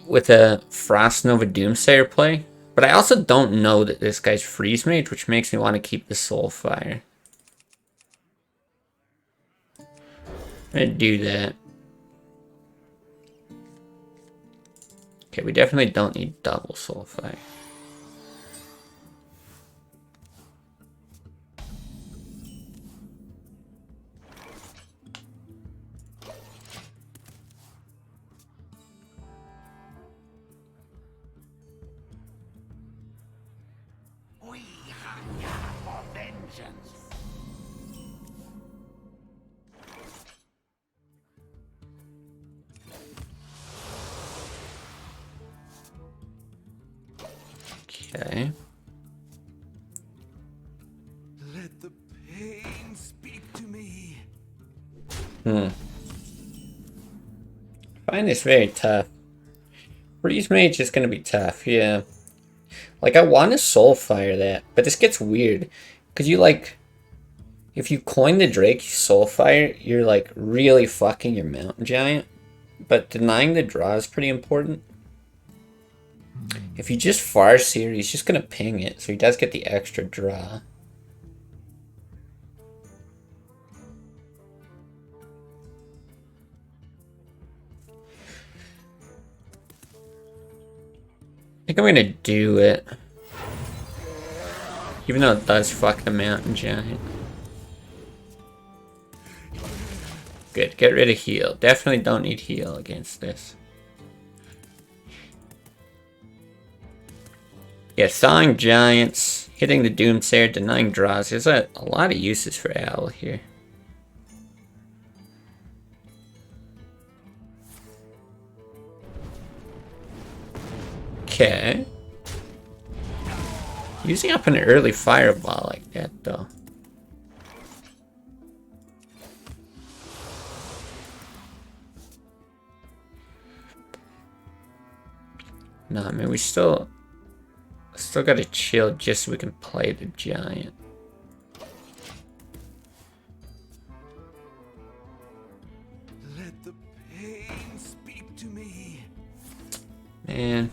with a Frost Nova Doomsayer play. But I also don't know that this guy's Freeze Mage, which makes me want to keep the Soulfire. I'm gonna do that. Okay, we definitely don't need double Soulfire. We hunger for vengeance. Okay. Let the pain speak to me. I find this very tough. Freeze Mage is gonna be tough, yeah. Like, I want to Soulfire that, but this gets weird. Because you, like, if you coin the Drake Soulfire, you're, like, really fucking your Mountain Giant. But denying the draw is pretty important. If you just Farseer, he's just gonna ping it, so he does get the extra draw. I think I'm gonna do it. Even though it does fuck the Mountain Giant. Good, get rid of heal. Definitely don't need heal against this. Yeah, Thawing Giants, hitting the Doomsayer, denying draws. There's a lot of uses for Owl here. Okay. Using up an early fireball like that, though. Nah, man, we still gotta chill just so we can play the giant. Let the pain speak to me. Man.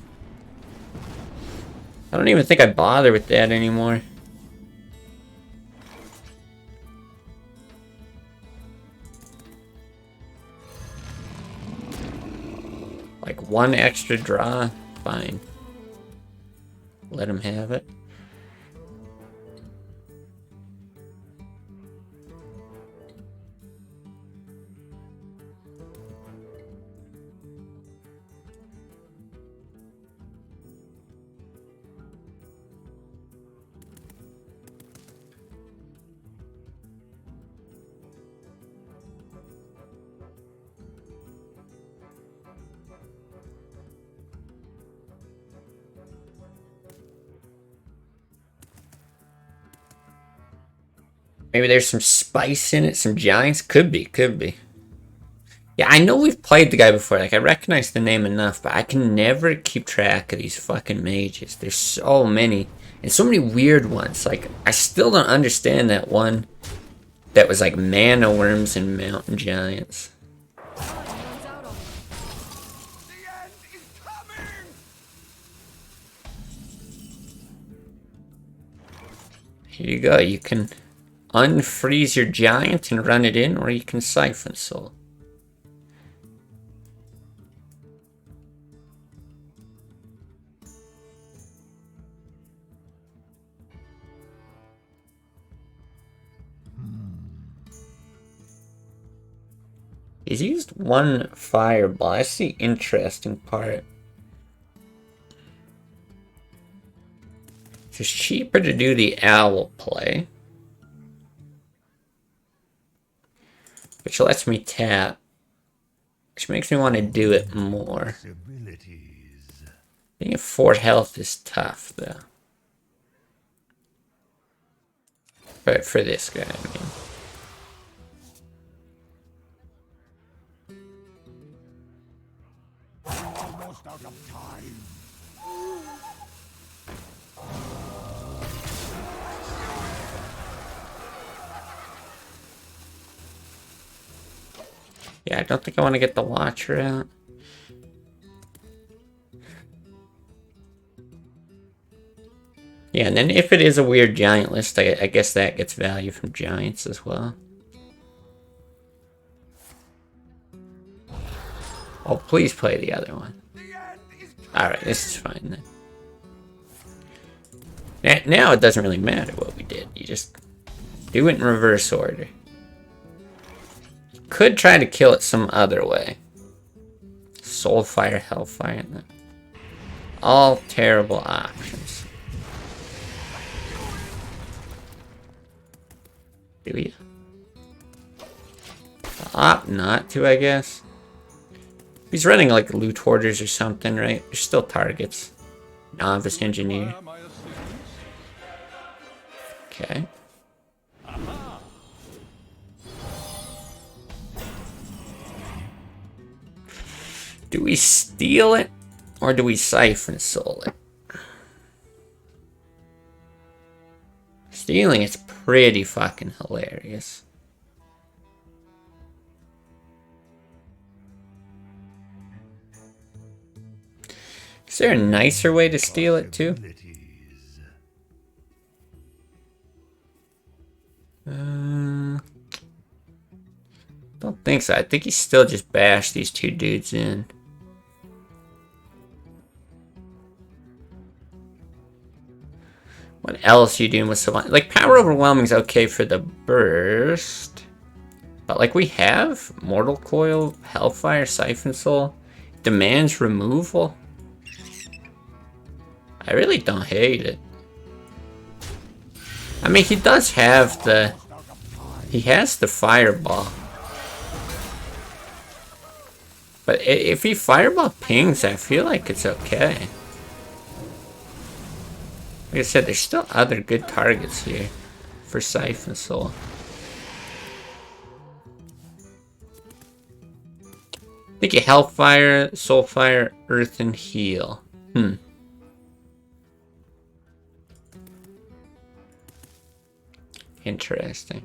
I don't even think I bother with that anymore. Like one extra draw, fine. Let him have it. Maybe there's some spice in it, some giants. Could be, could be. Yeah, I know we've played the guy before. Like, I recognize the name enough, but I can never keep track of these fucking mages. There's so many. And so many weird ones. Like, I still don't understand that one that was like mana worms and mountain giants. The end is coming! Here you go. You can unfreeze your giant and run it in, or you can Siphon Soul. He's used one fireball. That's the interesting part. So it's cheaper to do the owl play, which lets me tap. which makes me want to do it more. Possibilities. Being at 4 health is tough, though. But for this guy, I mean. Almost out of time. Yeah, I don't think I want to get the Watcher out. Yeah, and then if it is a weird giant list, I guess that gets value from giants as well. Oh, please play the other one. Alright, this is fine then. Now it doesn't really matter what we did. You just do it in reverse order. Could try to kill it some other way. Soulfire, Hellfire, all terrible options. Do we opt not to, I guess? He's running like loot hoarders or something, right? There's still targets. Novice engineer. Okay. Do we steal it or do we siphon soul it? Stealing is pretty fucking hilarious. Is there a nicer way to steal it too? Don't think so. I think he still just bashed these two dudes in. What else are you doing with Savant? Like, Power Overwhelming is okay for the burst. But, like, we have Mortal Coil, Hellfire, Siphon Soul. Demands removal. I really don't hate it. I mean, he does have the... He has the Fireball. But if he Fireball pings, I feel like it's okay. Like I said, there's still other good targets here for Siphon Soul. I think you Hellfire, Soulfire, Earth, and Heal. Interesting.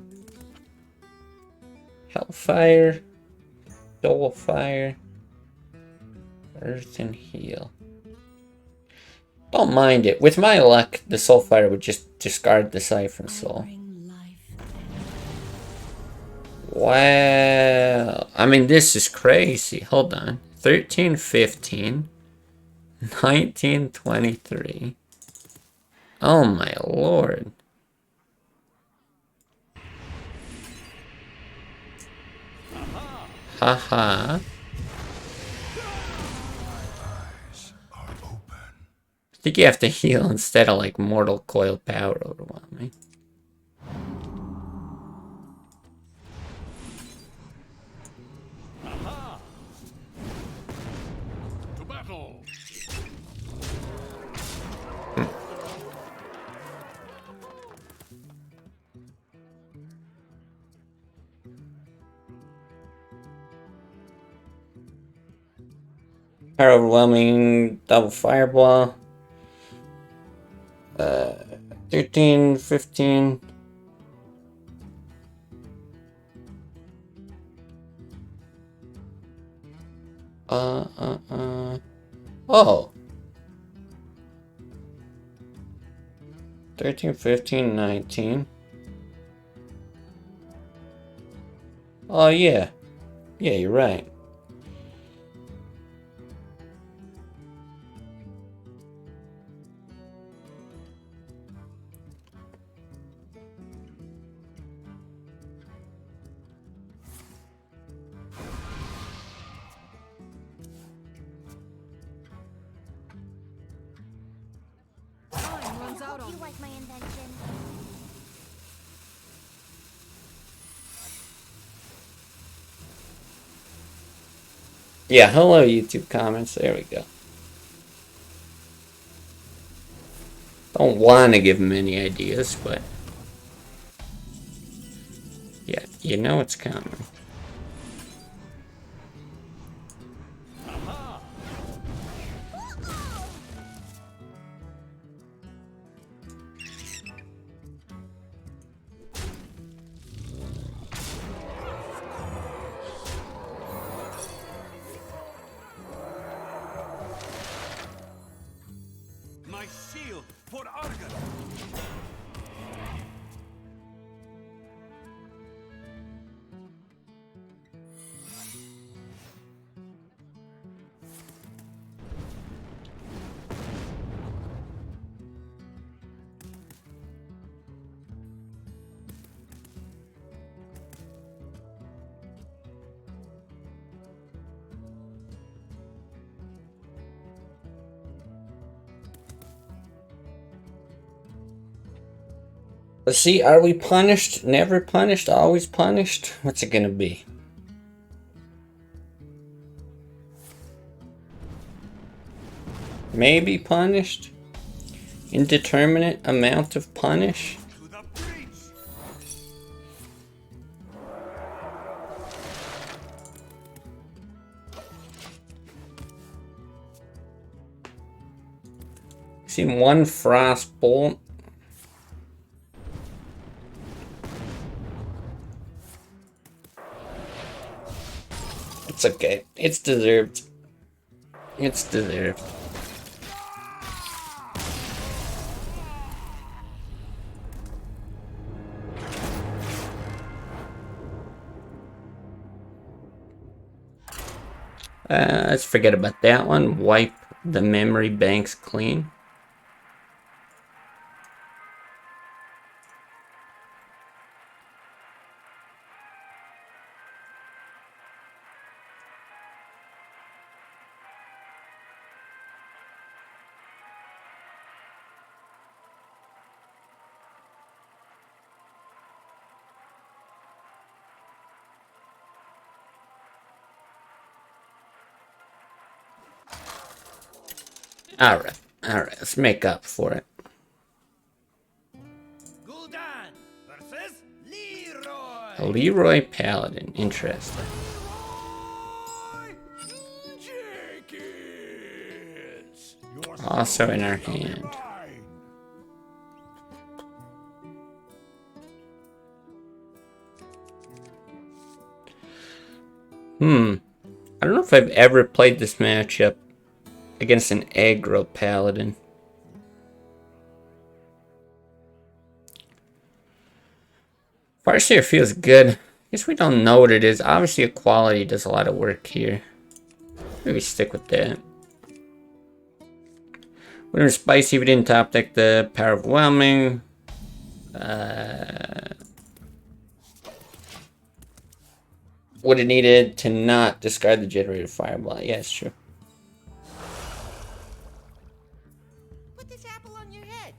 Hellfire, Soulfire, Earth, and Heal. Don't mind it. With my luck, the Soulfire would just discard the Siphon Soul. Wow. I mean, this is crazy. Hold on. 13, 15. 19, 23. Oh my lord. Haha. I think you have to heal instead of like Mortal Coil Power Overwhelming. To battle. Power Overwhelming, double Fireball. 13, 15. Oh. 13, 15, 19. Oh, yeah. Yeah, you're right. Time runs out on You me. like my invention? Yeah, hello YouTube comments. There we go. Don't want to give him any ideas, but yeah, you know it's coming. My shield for Argon. Let's see, are we punished? Never punished? Always punished? What's it gonna be? Maybe punished? Indeterminate amount of punish? To the breach. Seen one frost bolt. It's okay. It's deserved. It's deserved. Let's forget about that one. Wipe the memory banks clean. Alright, let's make up for it. Gul'dan versus Leroy. A Leroy Paladin, interesting. Jenkins! Your Also in our soul shall be hand. mine. I don't know if I've ever played this matchup against an aggro Paladin. Farseer feels good. I guess we don't know what it is. Obviously, equality does a lot of work here. Maybe stick with that. Would've been spicy if we didn't top deck the Power of Whelming. Would have needed to not discard the Generated Fireball. Yeah, it's true. Put this apple on your head.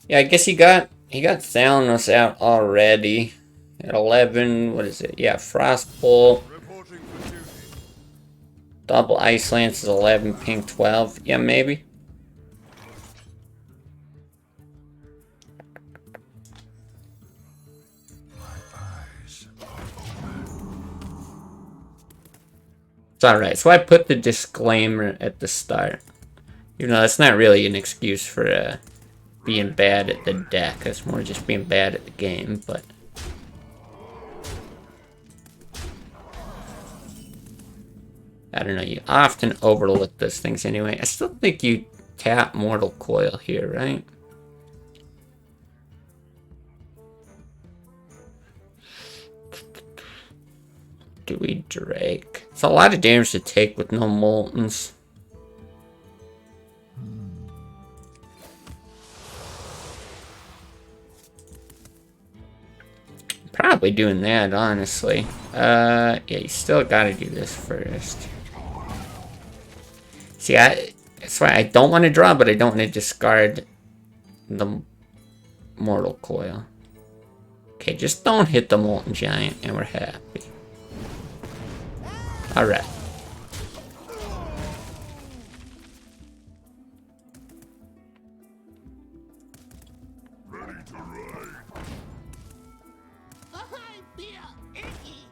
Yeah, I guess he got Thalanos out already. At 11, what is it? Yeah, Frostbolt. Reporting for duty. Double Ice Lance is 11, ping 12. Yeah, maybe. It's alright. So I put the disclaimer at the start. Even though that's not really an excuse for being bad at the deck. It's more just being bad at the game, but... I don't know, you often overlook those things anyway. I still think you tap Mortal Coil here, right? Do we Drake? It's a lot of damage to take with no Moltons. Probably doing that, honestly. Yeah, you still gotta do this first. See, that's why I don't want to draw, but I don't want to discard the Mortal Coil. Okay, just don't hit the Molten Giant and we're happy. Alright. Ready to ride. I feel icky.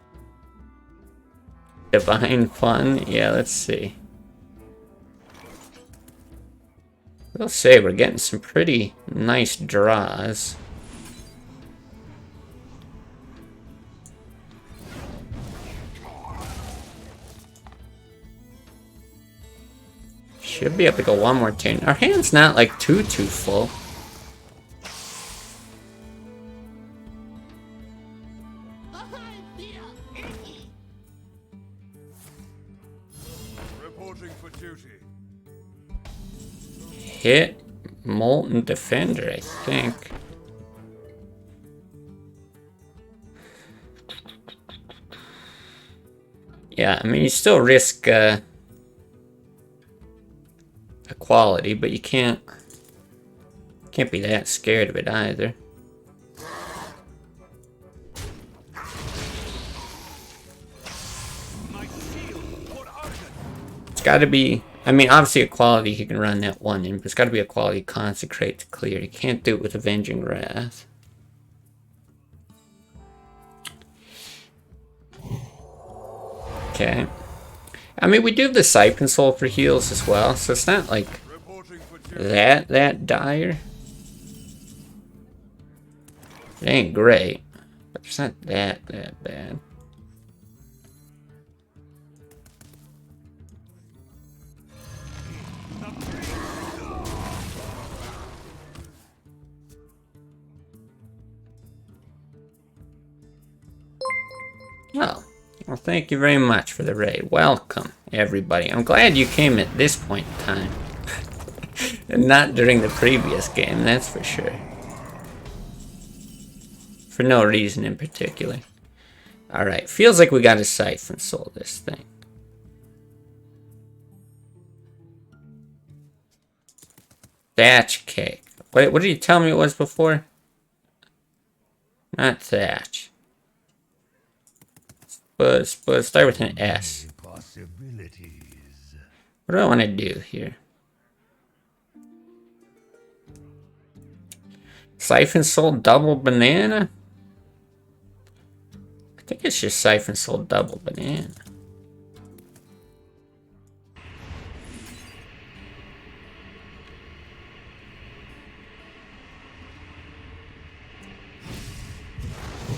Divine Fun? Yeah, let's see. We'll say we're getting some pretty nice draws. Should be able to go one more turn. Our hand's not like too full. I feel icky. Reporting for duty. Hit Molten Defender, I think. Yeah, I mean, you still risk equality, but you can't be that scared of it either. My shield for Arden. It's got to be. I mean, obviously, equality he can run that one in, but it's got to be equality consecrate to clear. You can't do it with Avenging Wrath. Okay. I mean, we do have the Siphon Soul for heals as well, so it's not like Reporting for duty. that dire. It ain't great, but it's not that bad. Oh, well, thank you very much for the raid. Welcome, everybody. I'm glad you came at this point in time. And not during the previous game, that's for sure. For no reason in particular. Alright, feels like we got a Siphon Soul this thing. Thatch Cake. Wait, what did you tell me it was before? Not Thatch. But start with an S. Possibilities. What do I want to do here? Siphon Soul Double Banana? I think it's just Siphon Soul Double Banana.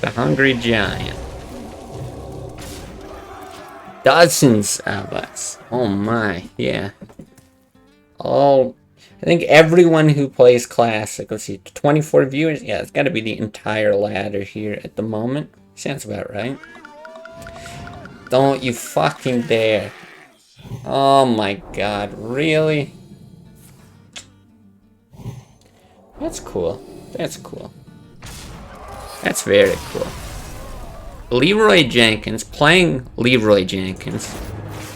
The Hungry Giant. Dozens of us. Oh my, yeah. I think everyone who plays Classic, let's see, 24 viewers? Yeah, it's got to be the entire ladder here at the moment. Sounds about right. Don't you fucking dare. Oh my god, really? That's cool. That's cool. That's very cool. Leroy Jenkins, playing Leroy Jenkins,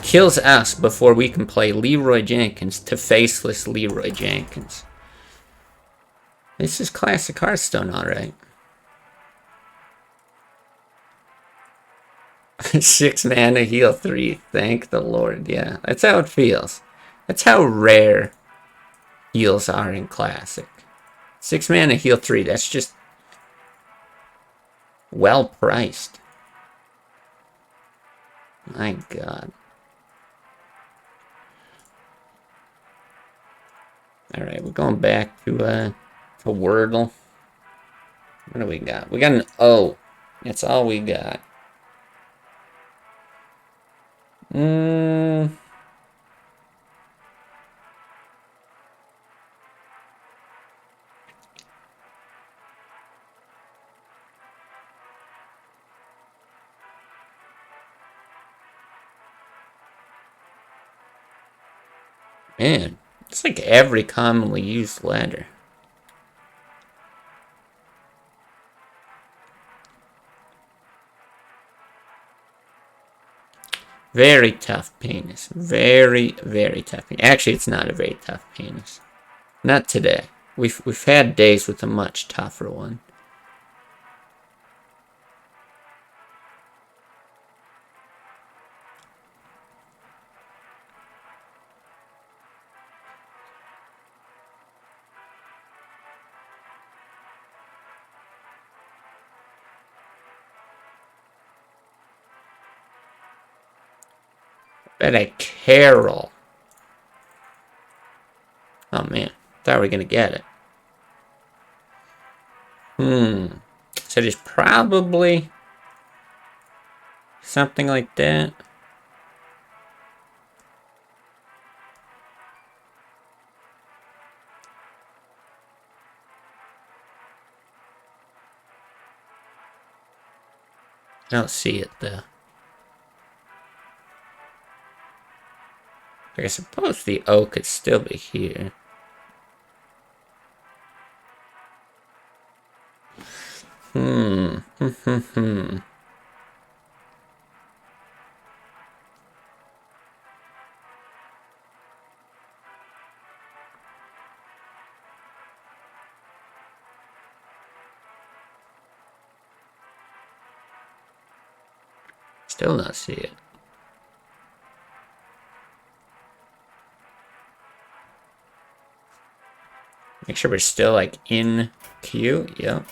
kills us before we can play Leroy Jenkins to faceless Leroy Jenkins. This is classic Hearthstone, alright. 6 mana, heal 3. Thank the Lord. Yeah, that's how it feels. That's how rare heals are in Classic. 6 mana, heal 3. That's just well priced. My god. Alright, we're going back to Wordle. What do we got? We got an O. That's all we got. Man, it's like every commonly used ladder. Very tough penis. Very, very tough penis. Actually, it's not a very tough penis. Not today. We've had days with a much tougher one. Bet a Carol. Oh man, thought we were gonna get it. So there's probably something like that. I don't see it though. I suppose the O could still be here. Still not see it. Make sure we're still like in queue. Yep.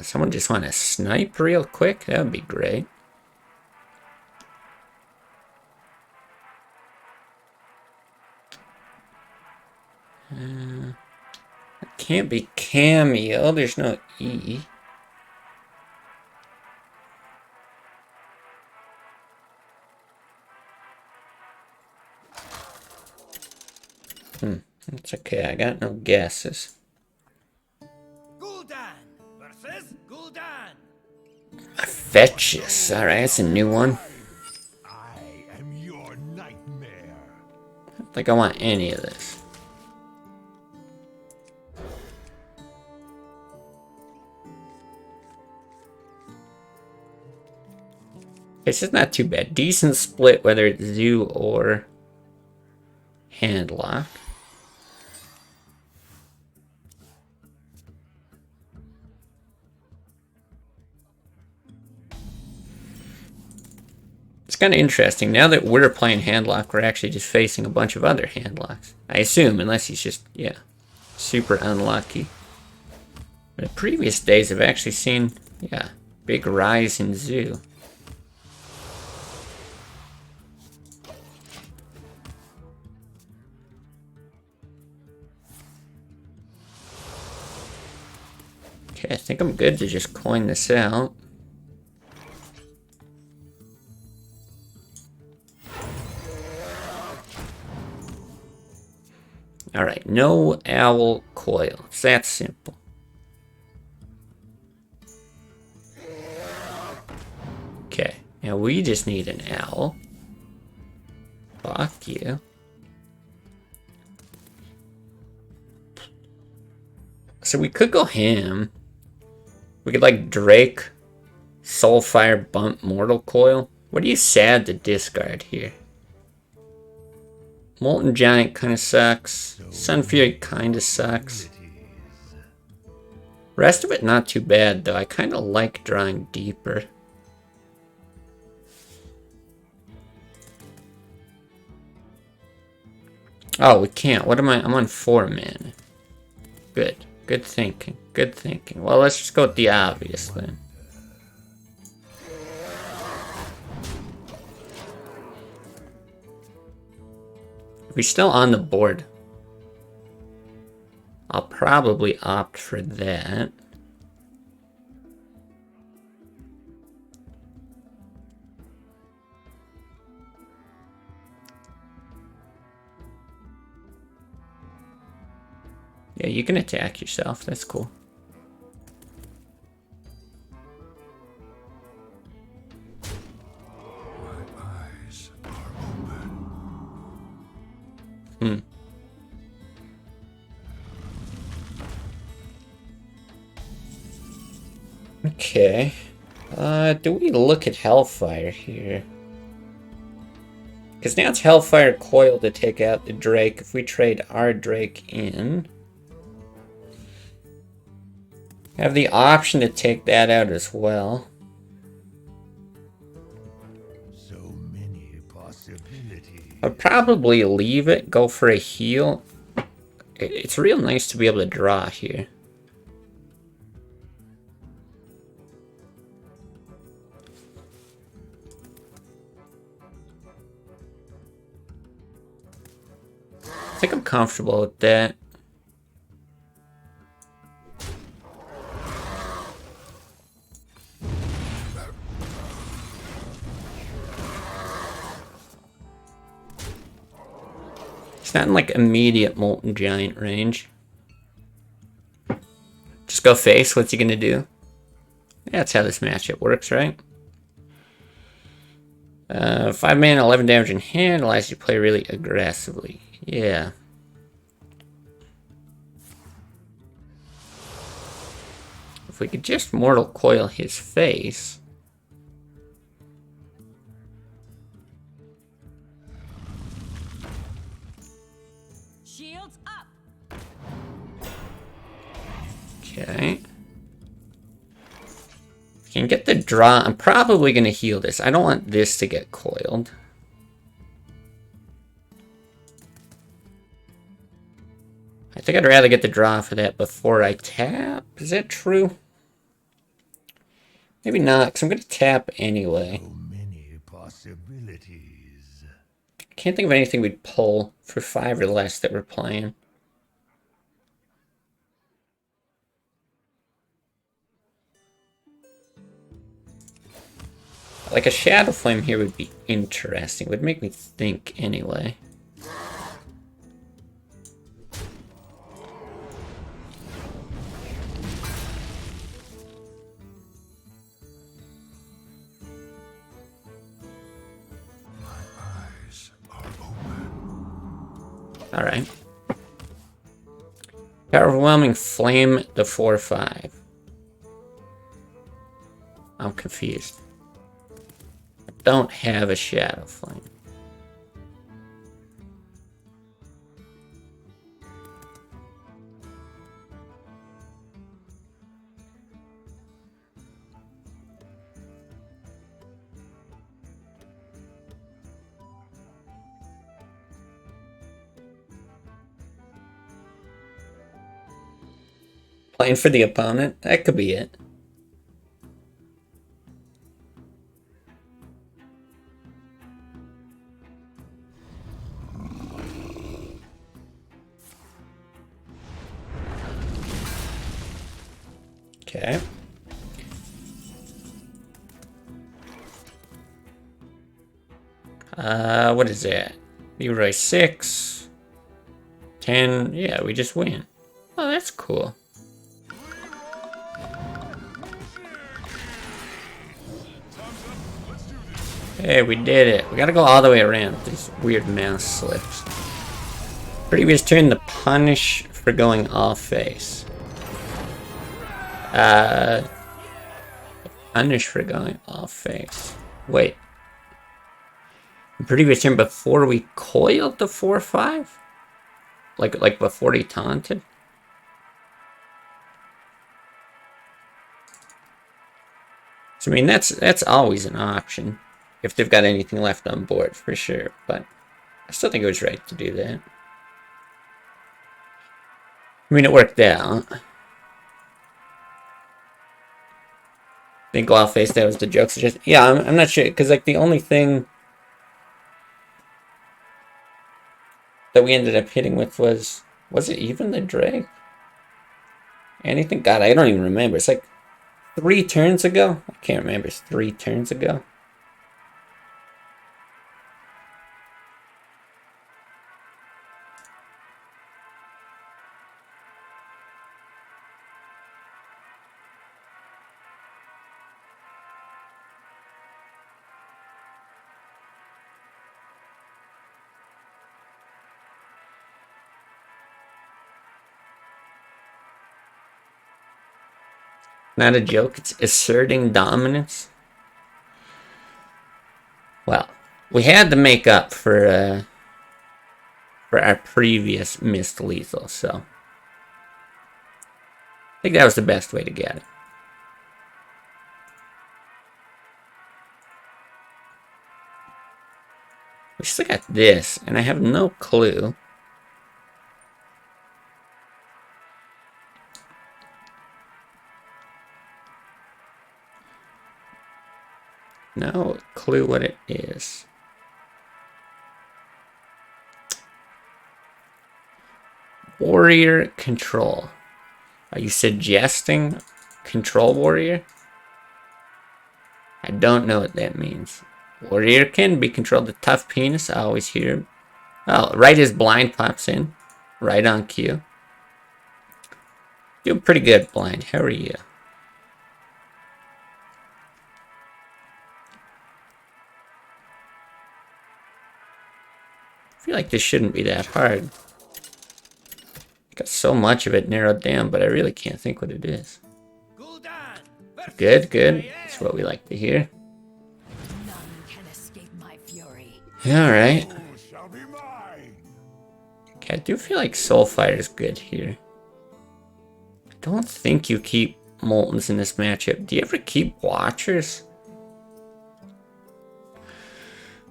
Someone just want to snipe real quick? That would be great. It can't be Cameo. There's no E. It's okay. I got no guesses. Gul'dan versus Gul'dan. Fetches. Alright, that's a new one. I am your nightmare. I don't think I want any of this. It's just not too bad. Decent split, whether it's Zoo or Handlock. It's kind of interesting. Now that we're playing Handlock, we're actually just facing a bunch of other Handlocks. I assume, unless he's just, yeah, super unlucky. But in previous days, I've actually seen, yeah, big rise in Zoo. Okay, I think I'm good to just coin this out. Alright, no owl coil. It's that simple. Okay, now we just need an owl. Fuck you. So we could go ham. We could like Drake, Soulfire, Bump, Mortal Coil. What are you sad to discard here? Molten Giant kind of sucks. Sun Fury kind of sucks. Rest of it not too bad though. I kind of like drawing deeper. Oh, we can't. What am I? I'm on 4 mana. Good. Good thinking. Good thinking. Well, let's just go with the obvious then. If he's still on the board, I'll probably opt for that. Yeah, you can attack yourself. That's cool. My eyes are open. Okay. Do we look at Hellfire here? Because now it's Hellfire Coil to take out the Drake if we trade our Drake in. Have the option to take that out as well. So many possibilities. I'd probably leave it, go for a heal. It's real nice to be able to draw here. think I'm comfortable with that. It's not in like immediate Molten Giant range. Just go face, what's he gonna do? Yeah, that's how this matchup works, right? 5 mana, 11 damage in hand, allows you to play really aggressively. Yeah. If we could just Mortal Coil his face. Shields up. Okay. Can get the draw. I'm probably going to heal this. I don't want this to get coiled. I think I'd rather get the draw for that before I tap. Is that true? Maybe not, because I'm going to tap anyway. So many possibilities. Can't think of anything we'd pull for 5 or less that we're playing. Like a Shadow Flame here would be interesting. Would make me think anyway. Alright. Overwhelming Flame the 4/5. I'm confused. I don't have a Shadow Flame. Playing for the opponent? That could be it. Okay. What is that? Leroy 6. 10. Yeah, we just win. Oh, that's cool. Hey, we did it. We gotta go all the way around with these weird mouse slips. Previous turn, the punish for going off face. Punish for going off face. Wait. The previous turn before we coiled the 4/5? Like before he taunted? So I mean that's always an option. If they've got anything left on board, for sure. But I still think it was right to do that. I mean, it worked out. Think off face, that was the joke. So just, yeah, I'm not sure. Because, like, the only thing that we ended up hitting with was it even the Drake? Anything? God, I don't even remember. It's like 3 turns ago? I can't remember. It's 3 turns ago. Not a joke, it's asserting dominance. Well, we had to make up for our previous missed lethal, so I think that was the best way to get it. We still got this, and I have no clue. No clue what it is. Warrior control. Are you suggesting control warrior? I don't know what that means. Warrior can be controlled. The tough penis, I always hear. Oh, right as blind pops in. Right on cue. Doing pretty good, blind. How are you? I feel like this shouldn't be that hard. Got so much of it narrowed down, but I really can't think what it is. Good, good. That's what we like to hear. None can escape my fury. Alright. Souls shall be mine. Okay, I do feel like Soulfire is good here. I don't think you keep Moltons in this matchup. Do you ever keep Watchers?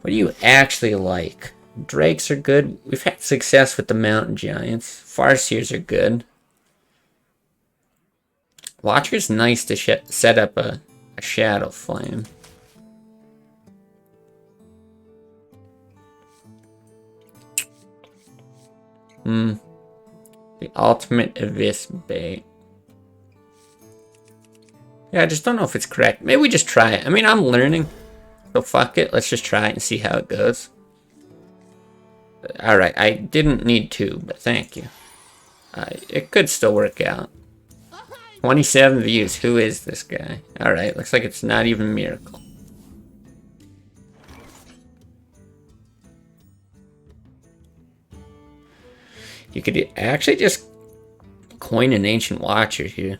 What do you actually like? Drakes are good. We've had success with the Mountain Giants. Farseers are good. Watcher's nice to set up a Shadow Flame. The ultimate Abyss bait. Yeah, I just don't know if it's correct. Maybe we just try it. I mean, I'm learning. So fuck it. Let's just try it and see how it goes. Alright, I didn't need to, but thank you. It could still work out. 27 views. Who is this guy? Alright, looks like it's not even Miracle. You could actually just coin an Ancient Watcher here.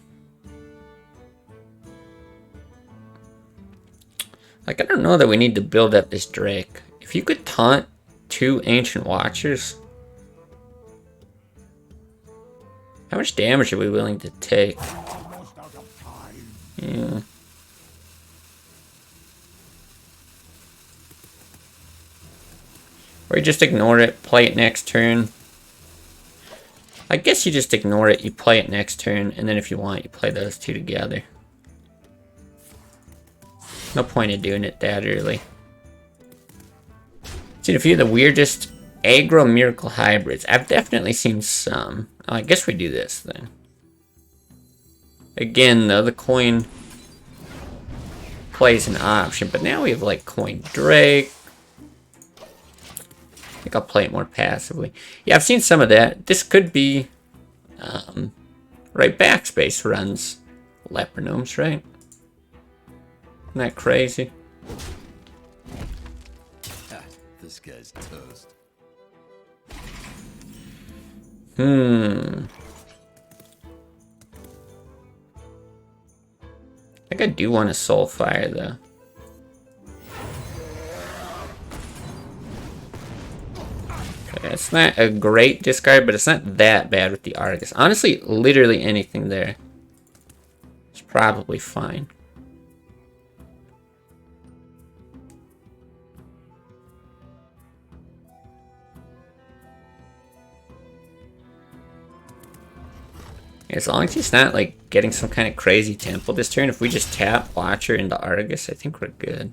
Like, I don't know that we need to build up this Drake. If you could taunt 2 Ancient Watchers, how much damage are we willing to take? Yeah. Or you just ignore it, play it next turn. I guess you just ignore it, you play it next turn, and then if you want, you play those 2 together. No point in doing it that early. Seen a few of the weirdest aggro Miracle hybrids. I've definitely seen some. Oh, I guess we do this then. Again, though, the coin plays an option, but now we have like coin Drake. I think I'll play it more passively. Yeah, I've seen some of that. This could be right. Backspace runs Leprinomes, right? Isn't that crazy? This guy's toast. I think I do want a Soulfire, though. Okay, it's not a great discard, but it's not that bad with the Argus. Honestly, literally anything there is probably fine. As long as he's not like getting some kind of crazy temple this turn, if we just tap Watcher into Argus, I think we're good.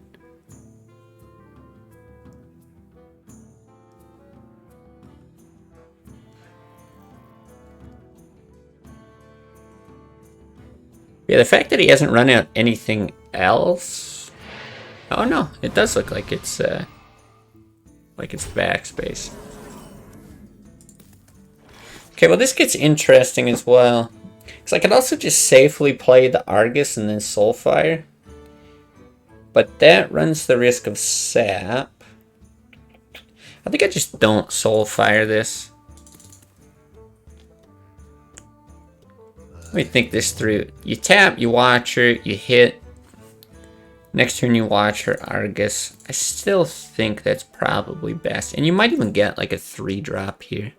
Yeah, the fact that he hasn't run out anything else. Oh no, it does look like it's backspace. Okay, well this gets interesting as well. Because I could also just safely play the Argus and then Soulfire. But that runs the risk of sap. I think I just don't Soulfire this. Let me think this through. You tap, you Watcher, you hit. Next turn you Watcher, Argus. I still think that's probably best. And you might even get like a 3-drop here.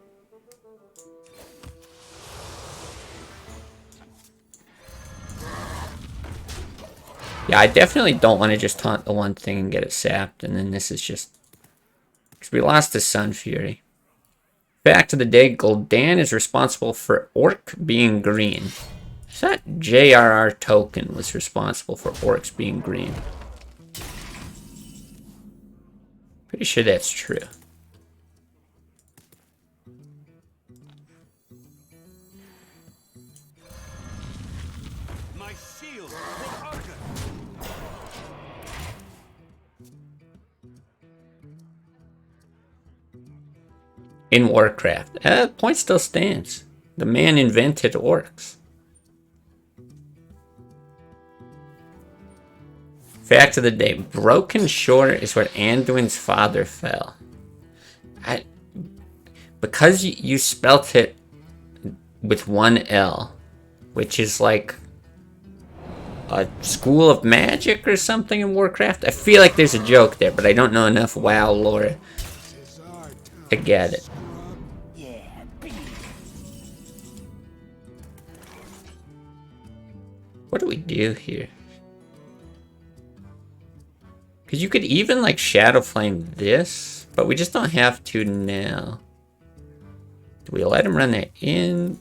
Yeah, I definitely don't want to just taunt the one thing and get it sapped, and then this is just... Because we lost to Sun Fury. Fact of the day, Gul'dan is responsible for Orc being green. I thought JRR Token was responsible for Orcs being green. Pretty sure that's true. in Warcraft. Point still stands. The man invented orcs. Fact of the day. Broken Shore is where Anduin's father fell. Because you spelt it with one L, which is like a school of magic or something in Warcraft. I feel like there's a joke there, but I don't know enough WoW lore to get it. What do we do here? Because you could even like Shadow Flame this, but we just don't have to now. Do we let him run that in?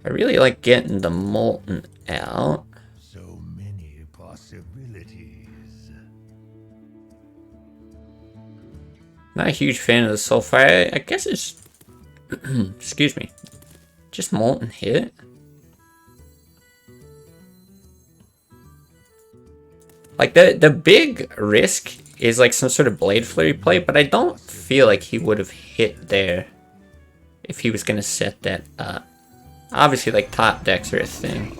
I really like getting the Molten out. So many possibilities. Not a huge fan of the Soulfire. I guess it's... excuse me. Just Molten hit. Like, the big risk is like some sort of Blade Flurry play, but I don't feel like he would have hit there if he was going to set that up. Obviously, like, top decks are a thing.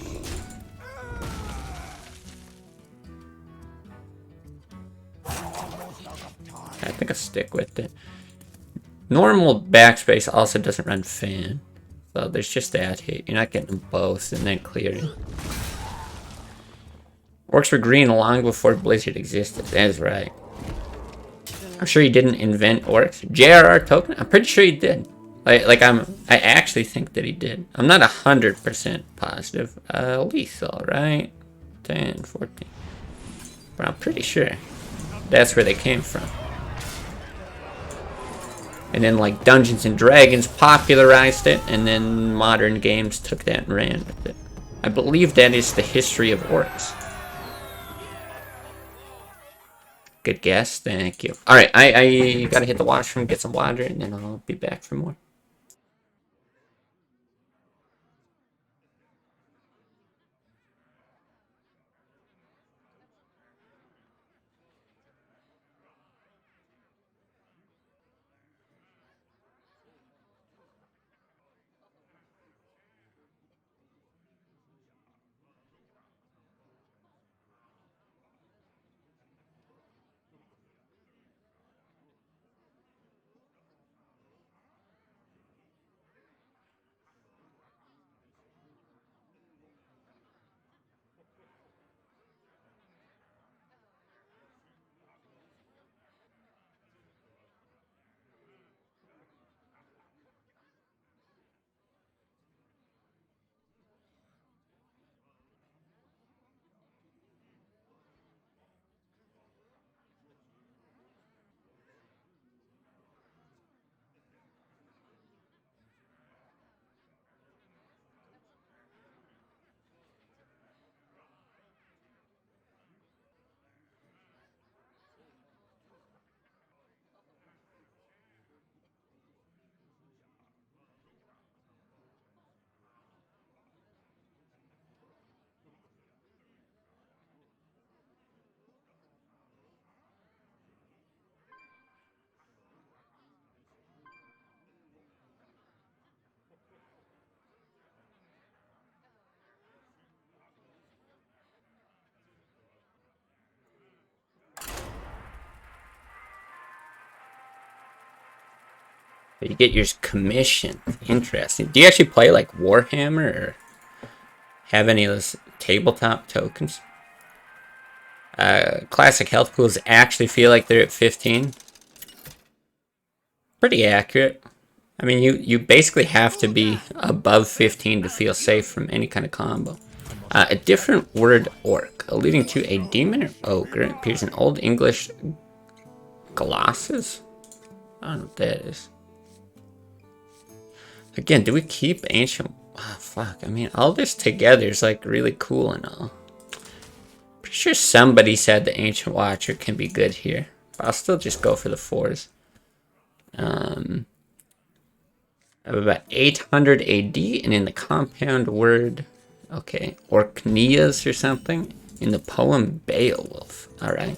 I think I'll stick with it. Normal backspace also doesn't run fan. So there's just that hit. You're not getting them both and then clearing. Orcs were green long before Blizzard existed. That's right. I'm sure he didn't invent orcs. JRR token? I'm pretty sure he did. I actually think that he did. I'm not 100% positive. Lethal, right? 10, 14. But I'm pretty sure that's where they came from. And then like Dungeons and Dragons popularized it, and then modern games took that and ran with it. I believe that is the history of orcs. Good guess, thank you. Alright, I gotta hit the washroom, get some water, and then I'll be back for more. You get your commission. Interesting. Do you actually play like Warhammer or have any of those tabletop tokens? Classic health pools actually feel like they're at 15. Pretty accurate. I mean, you basically have to be above 15 to feel safe from any kind of combo. A different word orc, alluding to a demon or ogre, appears in Old English glosses. I don't know what that is. Again, do we keep ancient? Oh, fuck. I mean, all this together is like really cool and all. Pretty sure somebody said the Ancient Watcher can be good here. But I'll still just go for the 4s. I have about 800 AD, and in the compound word, okay, Orkneas or something, in the poem Beowulf. Alright.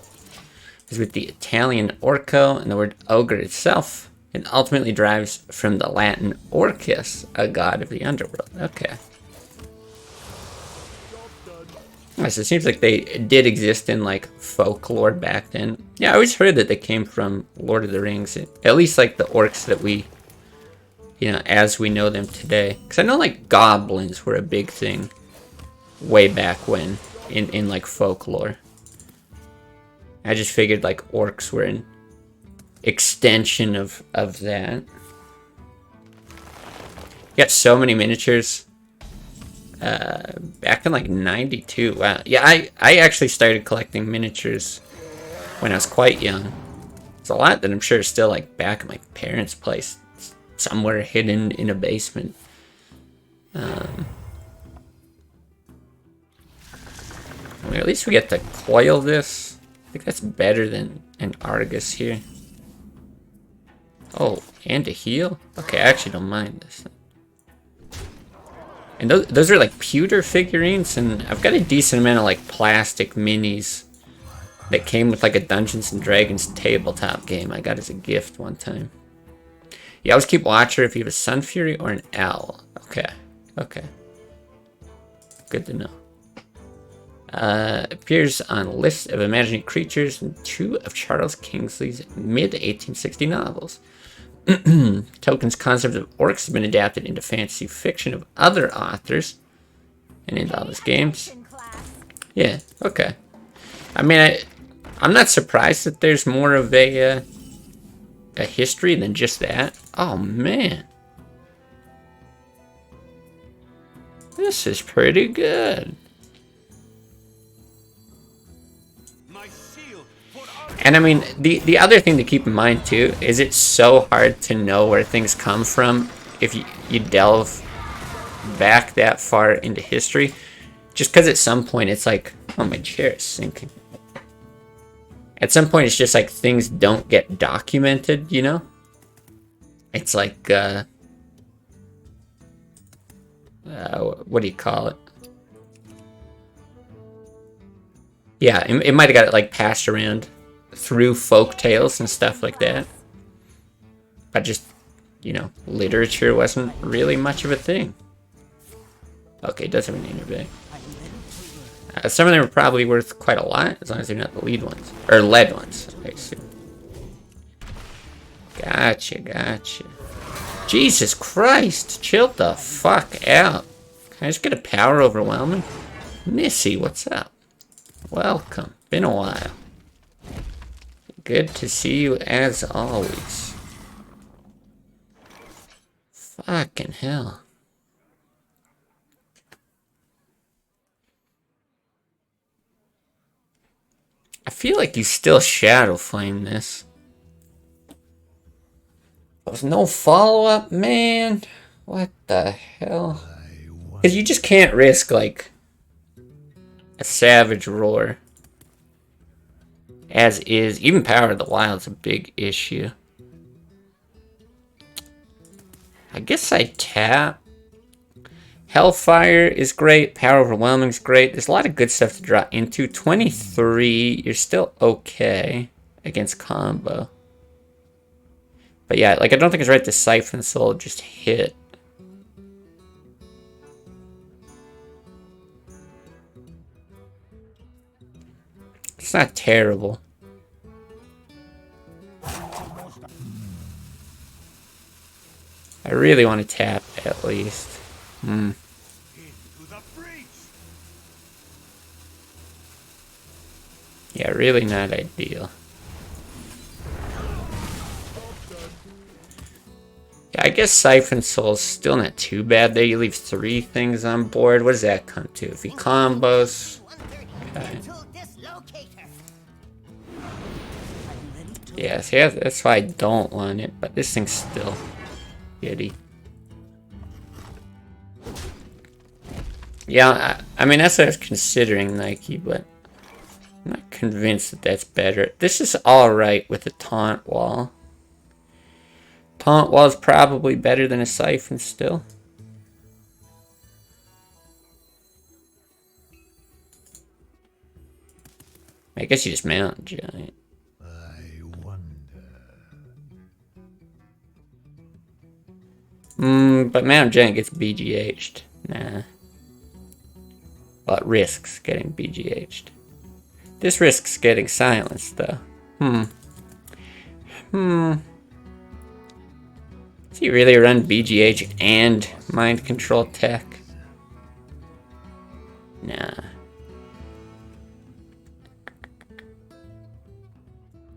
Is with the Italian orco and the word ogre itself. It ultimately derives from the Latin Orcus, a god of the underworld. Okay. So it seems like they did exist in like folklore back then. Yeah, I always heard that they came from Lord of the Rings. At least like the orcs that we, as we know them today. Because I know like goblins were a big thing way back when in like folklore. I just figured like orcs were an extension of that. Got so many miniatures. Back in like 92. Wow. Yeah, I actually started collecting miniatures when I was quite young. It's a lot that I'm sure is still like back at my parents' place, somewhere hidden in a basement. I mean, at least we get to coil this. I think that's better than an Argus here. Oh, and a heal? Okay, I actually don't mind this. And those are like pewter figurines, and I've got a decent amount of like plastic minis that came with like a Dungeons and Dragons tabletop game I got as a gift one time. You always keep watcher if you have a Sun Fury or an Owl. Okay, okay. Good to know. Appears on lists of imaginary creatures in 2 of Charles Kingsley's mid-1860 novels. Tolkien's concept of orcs has been adapted into fantasy fiction of other authors and into all his games. Yeah, okay. I mean, I'm not surprised that there's more of a history than just that. Oh, man. This is pretty good. And I mean, the other thing to keep in mind too is it's so hard to know where things come from if you delve back that far into history. Just because at some point it's like, oh, my chair is sinking. At some point it's just like things don't get documented, you know? It's like, what do you call it? Yeah, it might have got it like passed around through folk tales and stuff like that, but just, literature wasn't really much of a thing. Okay, it does have an inner bag. Some of them are probably worth quite a lot, as long as they're not the lead ones, or lead ones, I assume. Gotcha. Jesus Christ, chill the fuck out. Can I just get a power overwhelming? Missy, what's up? Welcome, been a while. Good to see you as always. Fucking hell. I feel like you still shadow flame this. There's no follow-up, man. What the hell? Because you just can't risk, like, a savage roar. As is. Even Power of the Wild's a big issue. I guess I tap. Hellfire is great. Power Overwhelming is great. There's a lot of good stuff to draw into. 23, you're still okay against combo. But yeah, like, I don't think it's right to Siphon Soul just hit. It's not terrible. I really want to tap at least. Yeah, really not ideal. Yeah, I guess Siphon Soul's still not too bad there. You leave 3 things on board. What does that come to? If he combos... Okay. Yeah, see, that's why I don't want it, but this thing's still shitty. Yeah, I mean, that's what I was considering, Nike, but I'm not convinced that that's better. This is alright with a Taunt Wall. Taunt Wall is probably better than a Siphon still. I guess you just mount Giant. I wonder. But Madam Jen gets BGH'd. Nah. Well, it risks getting BGH'd. This risks getting silenced, though. Does he really run BGH and mind control tech? Nah.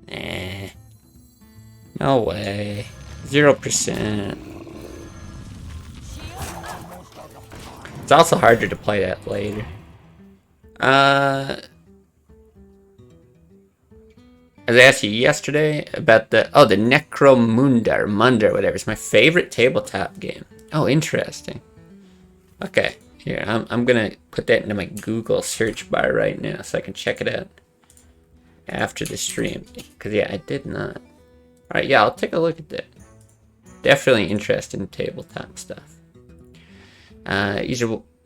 Eh. No way. 0%. It's also harder to play that later. I asked you yesterday about the Necromunda or Munda or whatever. It's my favorite tabletop game. Oh, interesting. Okay, here I'm gonna put that into my Google search bar right now so I can check it out after the stream. Cause yeah, I did not. All right, yeah, I'll take a look at that. Definitely interested in tabletop stuff.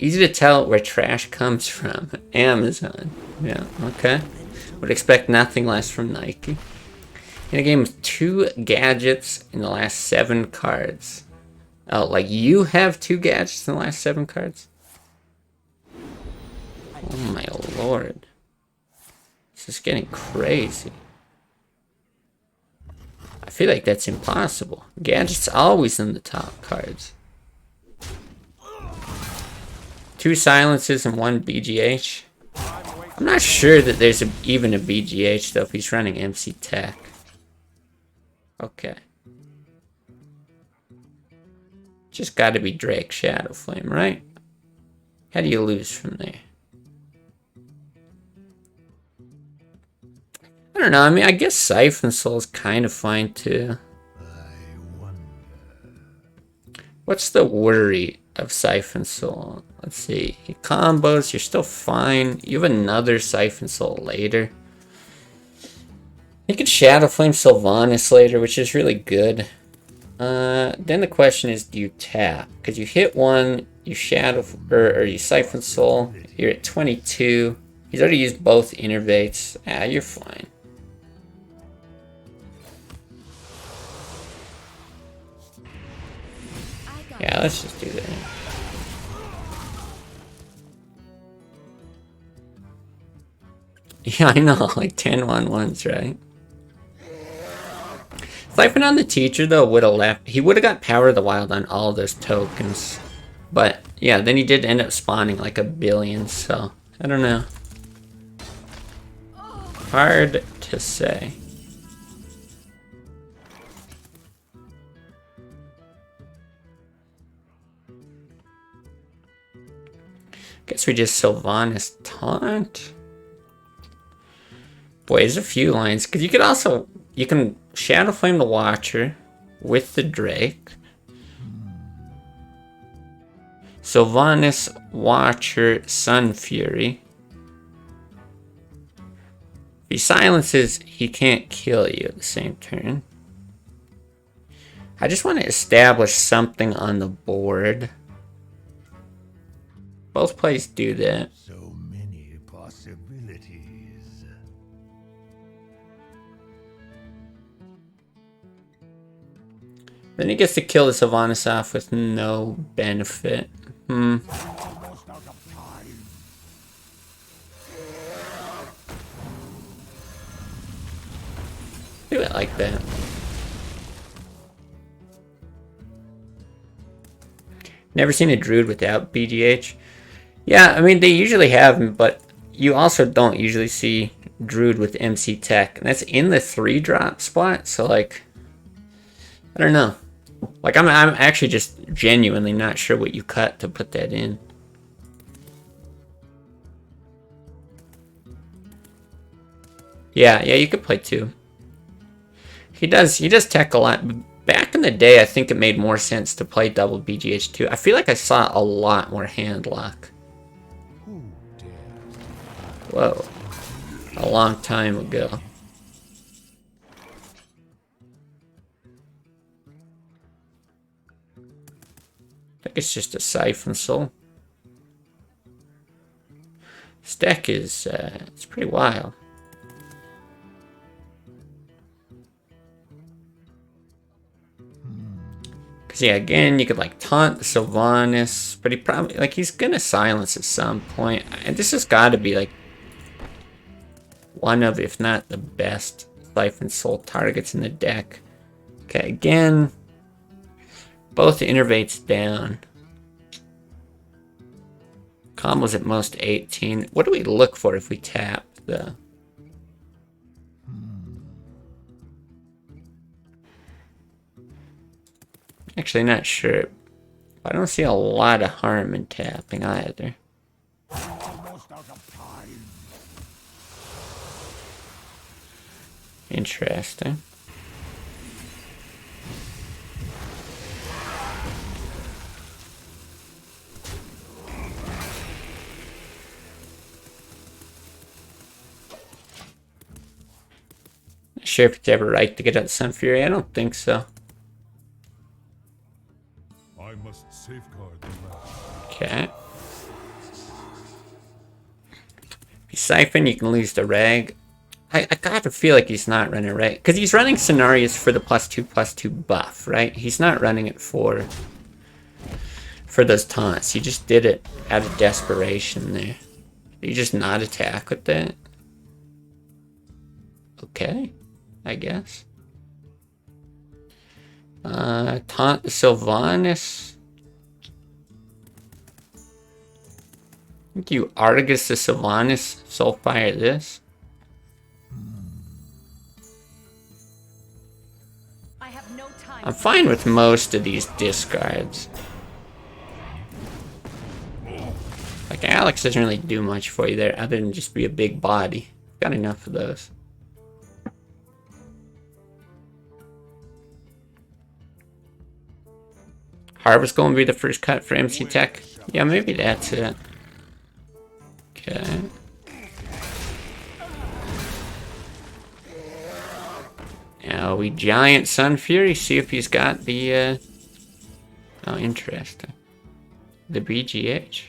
Easy to tell where trash comes from. Amazon. Yeah, okay. Would expect nothing less from Nike. In a game with 2 gadgets in the last 7 cards. Oh, like you have 2 gadgets in the last 7 cards? Oh my lord. This is getting crazy. I feel like that's impossible. Gadgets always in the top cards. 2 silences and 1 BGH. I'm not sure that there's even a BGH though if he's running MC Tech. Okay. Just gotta be Drake Shadow Flame, right? How do you lose from there? I don't know, I mean, I guess Siphon Soul's kind of fine too. What's the worry of Siphon Soul? Let's see. Your combos, you're still fine. You have another Siphon Soul later. You could Shadow Flame Sylvanas later, which is really good. Then the question is, do you tap? Because you hit 1, you Shadow or you Siphon Soul. You're at 22. He's already used both Innervates. Ah, you're fine. Yeah, let's just do that. Yeah, I know, like 10-1-1s, right? Siphon on the Teacher, though, would have left. He would have got Power of the Wild on all those tokens. But, yeah, then he did end up spawning like a billion, so I don't know. Hard to say. Guess we just Sylvanas Taunt. Boy, there's a few lines. Because you can Shadow Flame the Watcher with the Drake. Sylvanas Watcher Sun Fury. If he silences, he can't kill you at the same turn. I just want to establish something on the board. Both plays do that. So many possibilities. Then he gets to kill the Sylvanas off with no benefit. Almost out of time. Do it like that. Never seen a Druid without BGH. Yeah, I mean, they usually have them, but you also don't usually see Druid with MC Tech. And that's in the 3-drop spot, so, like, I don't know. Like, I'm actually just genuinely not sure what you cut to put that in. Yeah, you could play 2. He does tech a lot. Back in the day, I think it made more sense to play double BGH2. I feel like I saw a lot more Handlock. Whoa. A long time ago. I think it's just a Siphon Soul. This deck is, it's pretty wild. Because, yeah, again, you could, like, taunt the Sylvanas, but he probably, like, he's gonna silence at some point. And this has got to be, like, one of, if not the best Siphon Soul targets in the deck. Okay, again, both innervates down. Combos at most 18. What do we look for if we tap the... Actually, not sure. I don't see a lot of harm in tapping either. Almost out of time. Interesting. Not sure if it's ever right to get out Sun Fury. I don't think so. I must safeguard the land. Okay. If you siphon, you can lose the rag. I gotta feel like he's not running rag. Because he's running scenarios for the +2/+2 buff, right? He's not running it for those taunts. He just did it out of desperation there. Did you just not attack with that? Okay, I guess. Taunt the Sylvanas. I think you Argus the Sylvanas, Soulfire this. I have no time. I'm fine with most of these discards. Like, Alex doesn't really do much for you there other than just be a big body. Got enough of those. Harvest going to be the first cut for MC Tech? Yeah, maybe that's it. Okay. Now we giant Sun Fury, see if he's got the, oh, interesting. The BGH.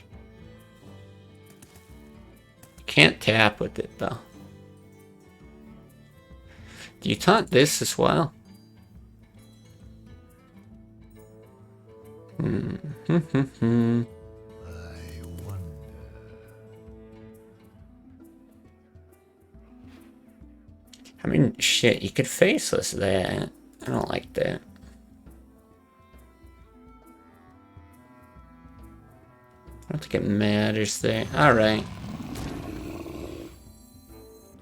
Can't tap with it, though. Do you taunt this as well? I mean, shit, you could faceless that. I don't like that. I don't think it matters there. Alright.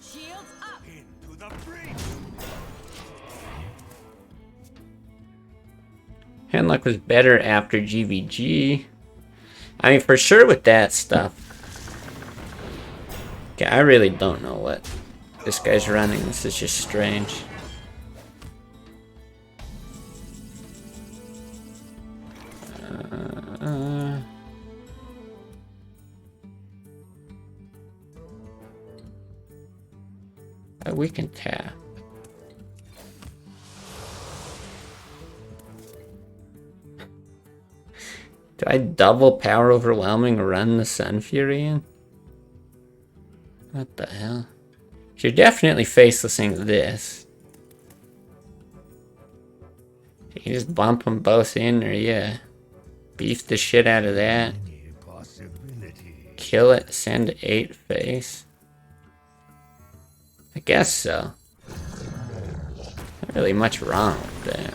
Shields up. Into the breach. Handlock was better after GVG. I mean, for sure with that stuff. Okay, I really don't know what this guy's running. This is just strange. We can tap. Do I double power overwhelming run the Sun Fury in? What the hell? You're definitely facelessing this. You can just bump them both in, or yeah. Beef the shit out of that. Kill it, send 8 face. I guess so. Not really much wrong with that.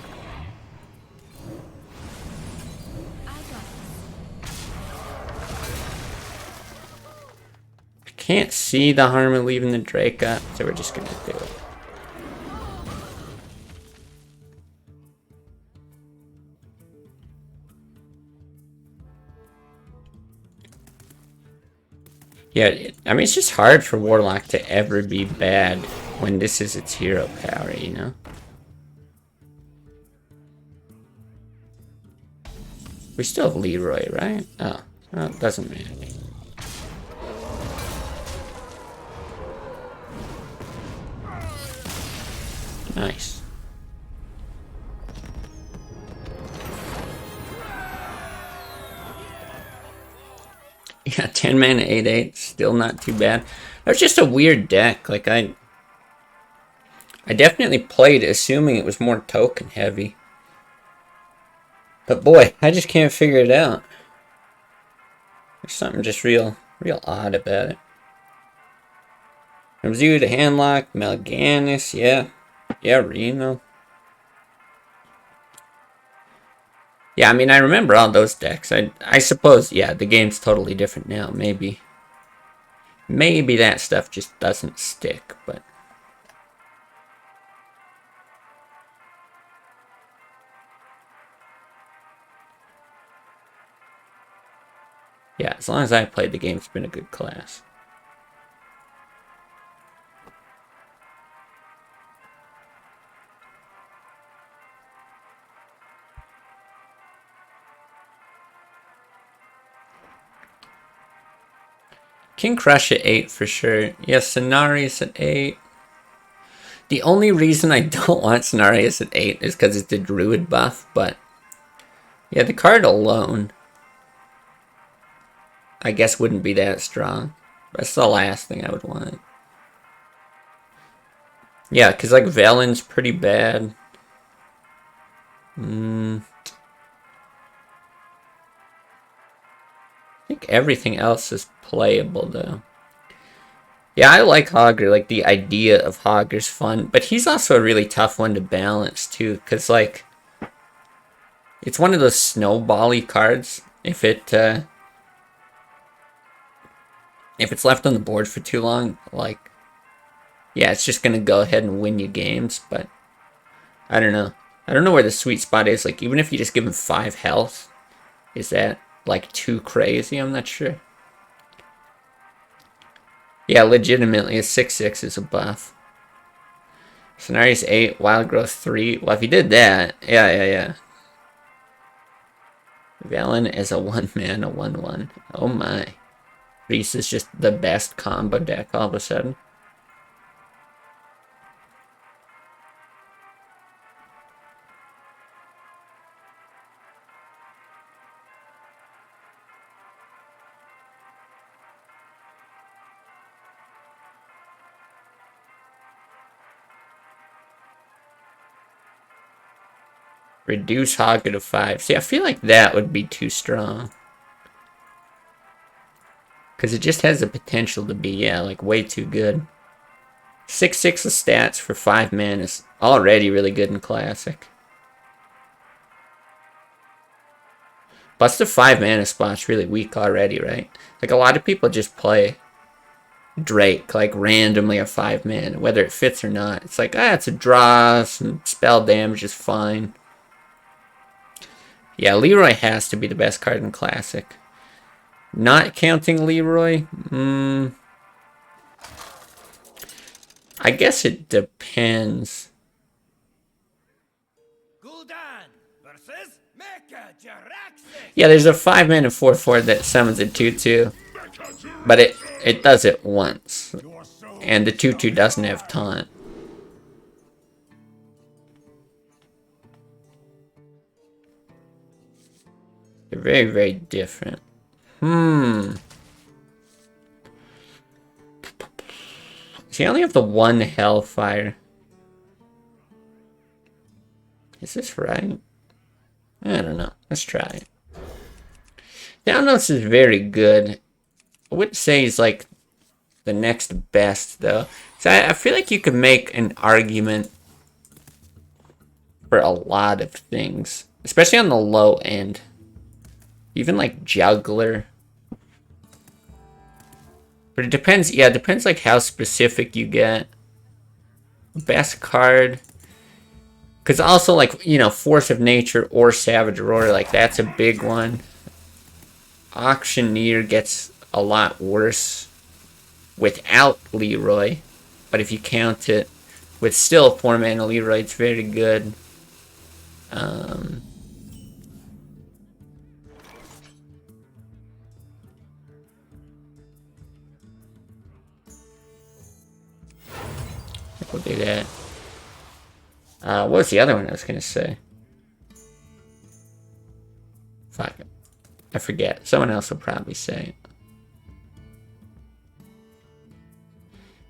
I can't see the harm of leaving the Drake up, so we're just gonna do it. Yeah, I mean, it's just hard for Warlock to ever be bad when this is its hero power, you know? We still have Leroy, right? Oh, well, it doesn't matter. Nice. Yeah, 10 mana, 8/8, still not too bad. That's just a weird deck. Like, I definitely played assuming it was more token heavy. But boy, I just can't figure it out. There's something just real odd about it. From Zoo to Handlock, Mal'Ganis, yeah. Yeah, Reno. Yeah, I mean, I remember all those decks. I suppose, yeah, the game's totally different now. Maybe that stuff just doesn't stick, but... Yeah, as long as I played the game, it's been a good class. King Crush at 8 for sure. Yeah, Cenarius at 8. The only reason I don't want Cenarius at 8 is because it's the Druid buff, but... Yeah, the card alone, I guess, wouldn't be that strong. That's the last thing I would want. Yeah, because, like, Velen's pretty bad. I think everything else is playable, though. Yeah, I like Hogger. Like, the idea of Hogger's fun. But he's also a really tough one to balance, too. Because, like, it's one of those snowball-y cards. If it's left on the board for too long, like, yeah, it's just going to go ahead and win you games. But, I don't know. I don't know where the sweet spot is. Like, even if you just give him 5 health, is that, like, too crazy? I'm not sure. Yeah, legitimately, a 6/6 is a buff. Cenarius 8, Wild Growth 3. Well, if he did that, yeah. Velen is a 1-man, a 1/1. Oh my. Reese is just the best combo deck all of a sudden. Reduce Hogger to 5. See, I feel like that would be too strong. Because it just has the potential to be, yeah, like way too good. 6/6 of stats for 5 mana is already really good in Classic. Plus the 5 mana spot's really weak already, right? Like a lot of people just play Drake like randomly at 5 mana, whether it fits or not. It's like, it's a draw, some spell damage is fine. Yeah, Leroy has to be the best card in Classic. Not counting Leroy, I guess it depends. Yeah, there's a 5 mana 4/4 that summons a 2/2, but it does it once, and the 2/2 doesn't have taunt. They're very, very different. See, I only have the 1 Hellfire. Is this right? I don't know. Let's try it. Downloads is very good. I wouldn't say he's like the next best, though. So I feel like you could make an argument for a lot of things, especially on the low end. Even like Juggler. But it depends, yeah, it depends like how specific you get. Best card. Because also like, you know, Force of Nature or Savage Roar, like that's a big one. Auctioneer gets a lot worse without Leroy. But if you count it with still 4 mana Leroy, it's very good. We'll do that. What was the other one I was going to say? Fuck it. I forget. Someone else will probably say it.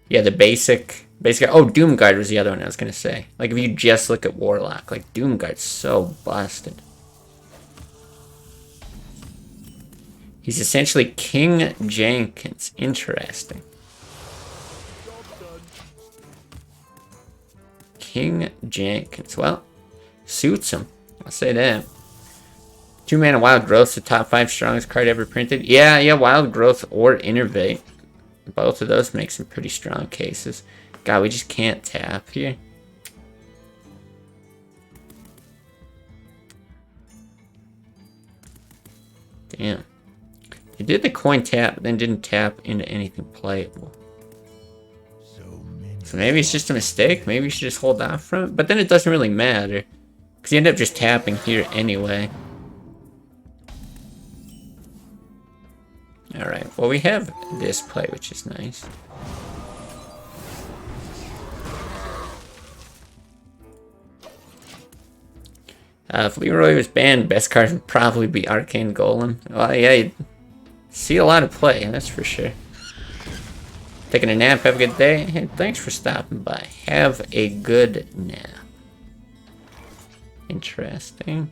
Yeah, the basic... Oh, Doomguard was the other one I was going to say. Like, if you just look at Warlock, like, Doomguard's so busted. He's essentially King Jenkins. Interesting. King Jenkins. Well, suits him. I'll say that. 2-mana Wild Growth's the top 5 strongest card ever printed. Yeah, Wild Growth or Innervate. Both of those make some pretty strong cases. God, we just can't tap here. Damn. He did the coin tap, but then didn't tap into anything playable. So maybe it's just a mistake. Maybe you should just hold off from it. But then it doesn't really matter. Because you end up just tapping here anyway. Alright, well we have this play, which is nice. If Leroy was banned, best card would probably be Arcane Golem. Well, yeah, you'd see a lot of play, that's for sure. Taking a nap, have a good day. Hey, thanks for stopping by. Have a good nap. Interesting.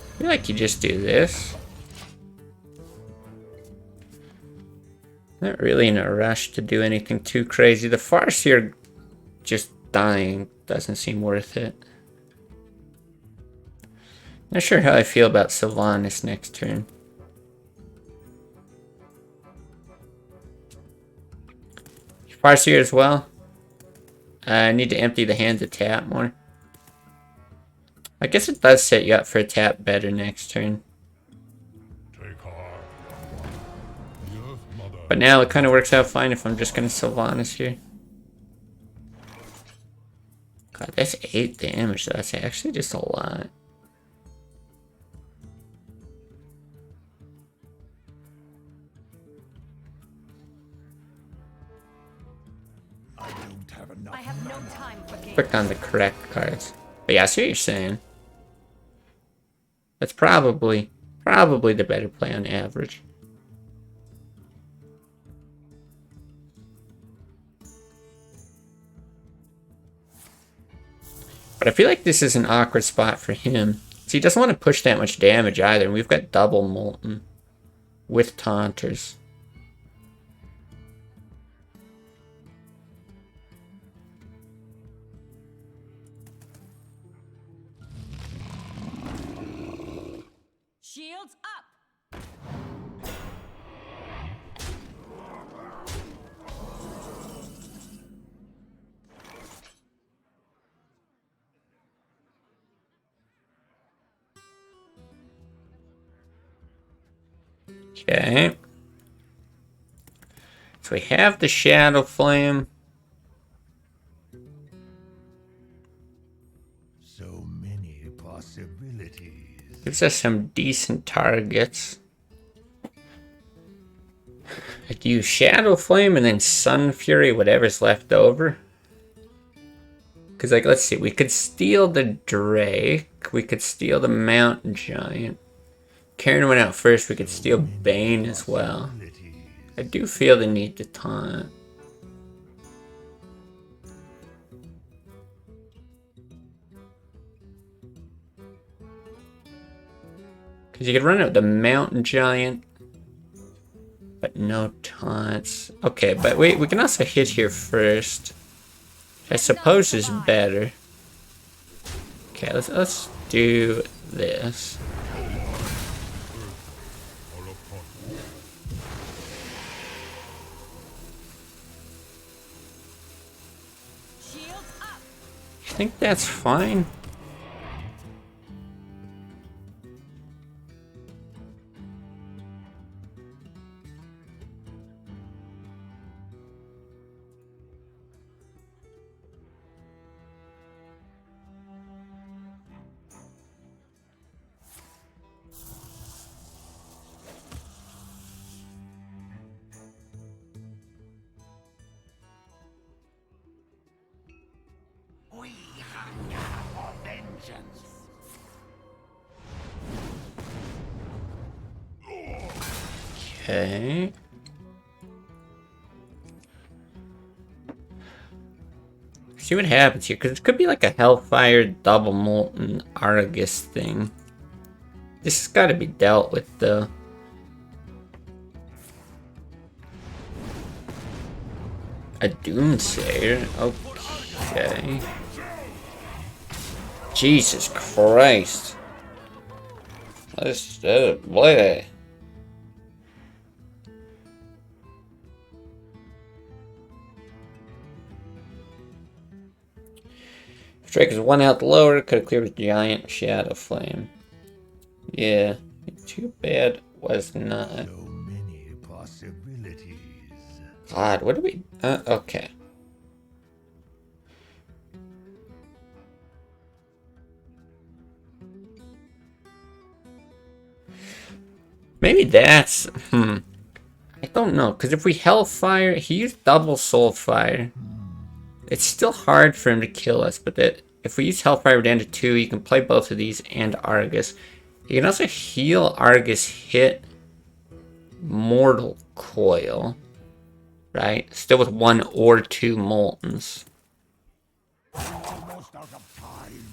I feel like you just do this. Not really in a rush to do anything too crazy. The Farseer just dying doesn't seem worth it. Not sure how I feel about Sylvanas next turn. Farseer as well. I need to empty the hand to tap more. I guess it does set you up for a tap better next turn. But now it kind of works out fine if I'm just going to Sylvanas here. God, that's 8 damage. That's actually just a lot. I have no time for games. Click on the correct cards. But yeah, I see what you're saying. That's probably the better play on average. But I feel like this is an awkward spot for him. So he doesn't want to push that much damage either. And we've got double Molten with Taunters. Shields up. Okay. So we have the Shadow Flame. So many possibilities. Gives us some decent targets. I'd use Shadow Flame and then Sun Fury, whatever's left over. Because, like, let's see. We could steal the Drake. We could steal the Mountain Giant. Karen went out first. We could steal Bane as well. I do feel the need to taunt. Because you could run out the Mountain Giant. But no taunts. Okay, but we can also hit here first. I suppose is better. Okay, let's do this. I think that's fine. We hunger for vengeance. Okay. See what happens here, because it could be like a Hellfire double molten Argus thing. This has got to be dealt with, though. A Doomsayer? Okay. Jesus Christ. Let's boy. If Drake is one health lower, could have cleared with Giant Shadow Flame. Yeah, too bad was not. So many possibilities. God, what do we... okay. Maybe that's... I don't know, because if we Hellfire, he used double Soulfire. It's still hard for him to kill us, but that if we use Hellfire down to 2, you can play both of these and Argus. You can also heal Argus hit Mortal Coil, right? Still with 1 or 2 Moltens. Almost out of time.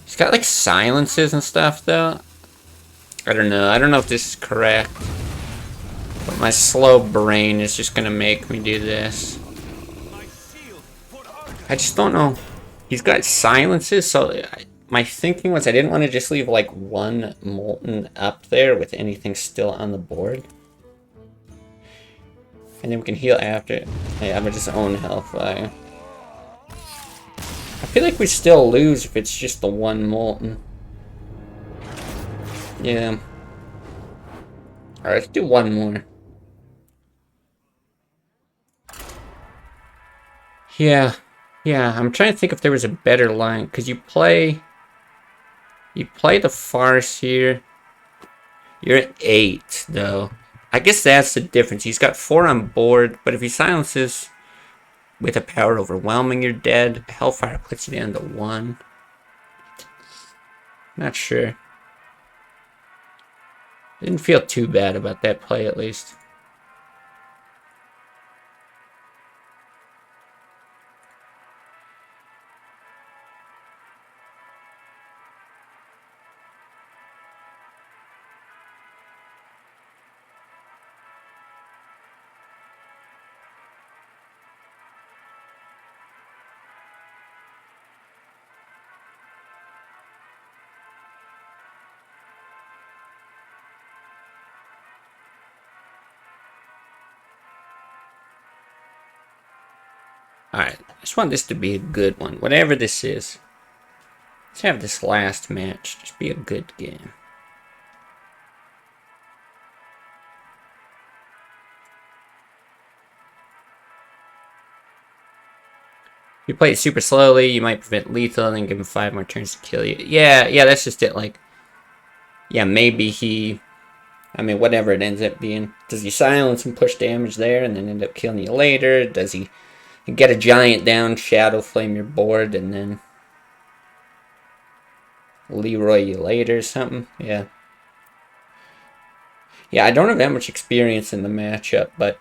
He's got like silences and stuff though. I don't know. I don't know if this is correct. But my slow brain is just gonna make me do this. I just don't know. He's got silences, so my thinking was I didn't want to just leave like 1 Molten up there with anything still on the board. And then we can heal after. Yeah, I'm gonna just own Hellfire. I feel like we still lose if it's just the 1 Molten. Yeah. Alright, let's do 1 more. Yeah. Yeah, I'm trying to think if there was a better line. Because you play the Farce here. You're at 8, though. I guess that's the difference. He's got 4 on board, but if he silences with a power overwhelming, you're dead. Hellfire puts you down to 1. Not sure. Didn't feel too bad about that play, at least. Alright, I just want this to be a good one. Whatever this is. Let's have this last match just be a good game. If you play it super slowly, you might prevent lethal and then give him 5 more turns to kill you. Yeah, that's just it. Like, yeah, maybe he... I mean, whatever it ends up being. Does he silence and push damage there and then end up killing you later? Does he get a giant down, shadow flame your board, and then Leroy you later or something? Yeah. Yeah, I don't have that much experience in the matchup, but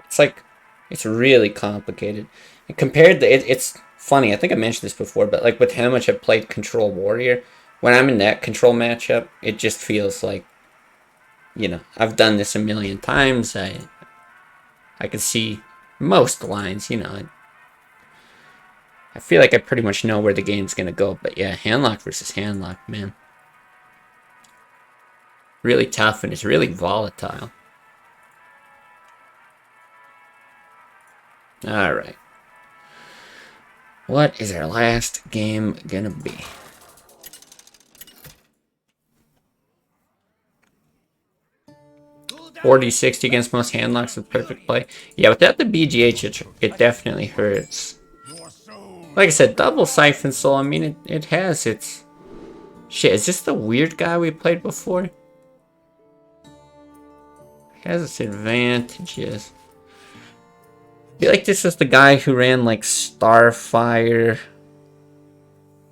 it's like, it's really complicated. And compared to, it's funny, I think I mentioned this before, but like with how much I've played Control Warrior, when I'm in that Control matchup, it just feels like, you know, I've done this a million times. I can see most lines, you know. I feel like I pretty much know where the game's gonna go, but yeah, Handlock versus Handlock, man. Really tough, and it's really volatile. Alright. What is our last game gonna be? $40-60 against most handlocks with perfect play. Yeah, without the BGH, it definitely hurts. Like I said, double Siphon Soul, I mean, it has its... Shit, is this the weird guy we played before? It has its advantages. I feel like this was the guy who ran, like, Starfire.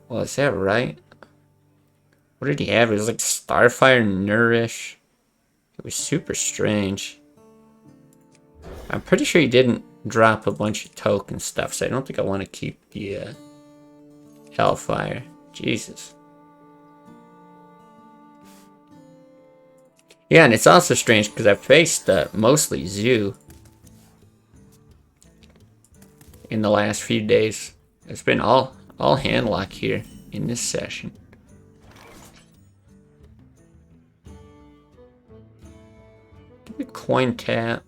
Well, is that right? What did he have? It was like Starfire Nourish. It was super strange. I'm pretty sure he didn't drop a bunch of token stuff, so I don't think I want to keep the Hellfire. Jesus. Yeah, and it's also strange because I've faced mostly Zoo in the last few days. It's been all Handlock here in this session. Give me coin tap.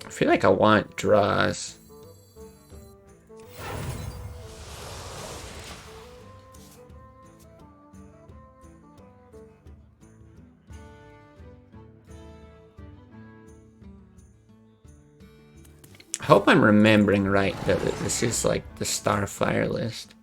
I feel like I want draws. I hope I'm remembering right that this is like the Starfire list.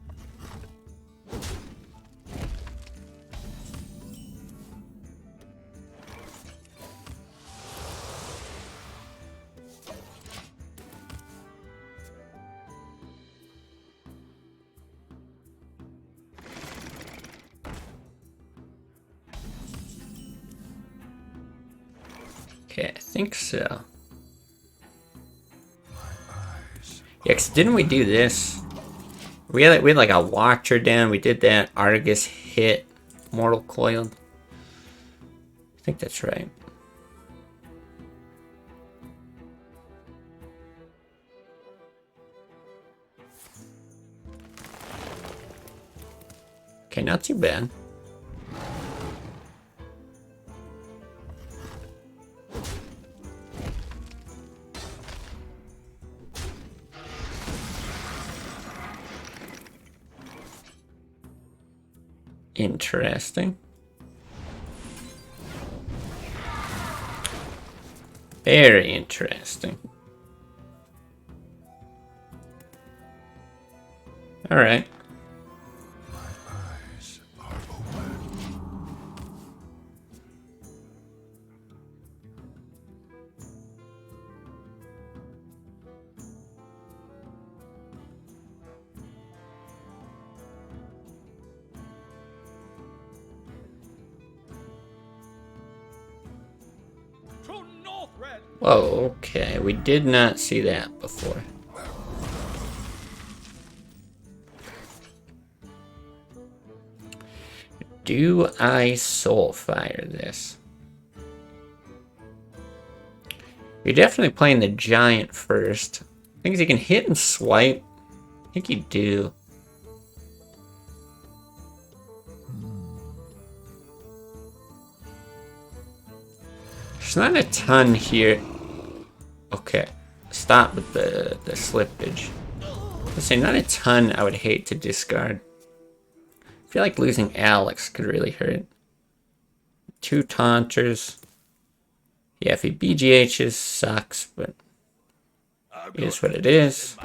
Okay, I think so. Yeah, cause didn't we do this? We had like a Watcher down. We did that Argus hit, Mortal Coiled. I think that's right. Okay, not too bad. Interesting. Very interesting. All right. Eyes are open. Whoa, okay. We did not see that before. Do I Soulfire this? You're definitely playing the Giant first. Things you can hit and swipe. I think you do. There's not a ton here. Okay. Stop with the slippage. Let's say not a ton I would hate to discard. I feel like losing Alex could really hurt. 2 Taunters. Yeah, if he BGHs, sucks, but it is what it is.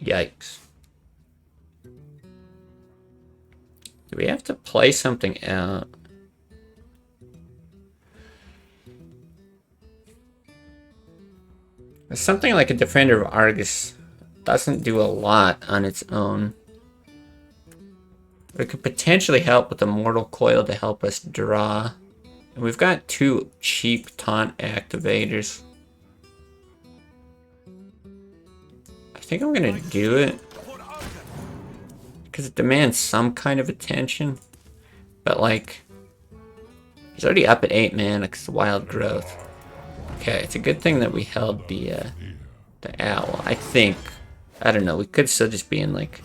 Yikes. Do we have to play something out? Something like a Defender of Argus doesn't do a lot on its own. But it could potentially help with the Mortal Coil to help us draw. And we've got 2 cheap taunt activators. I think I'm gonna do it. Because it demands some kind of attention. But like, he's already up at 8 mana because of Wild Growth. Okay, it's a good thing that we held the owl. I think, I don't know, we could still just be in like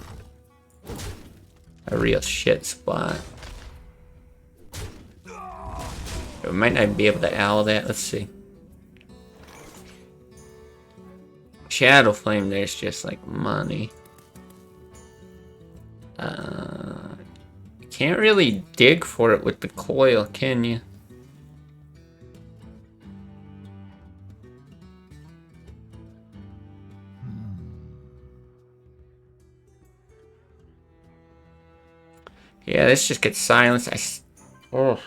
a real shit spot. We might not be able to owl that. Let's see. Shadow Flame there's just like money. Can't really dig for it with the coil, can you? Yeah, this just gets silenced. Oh.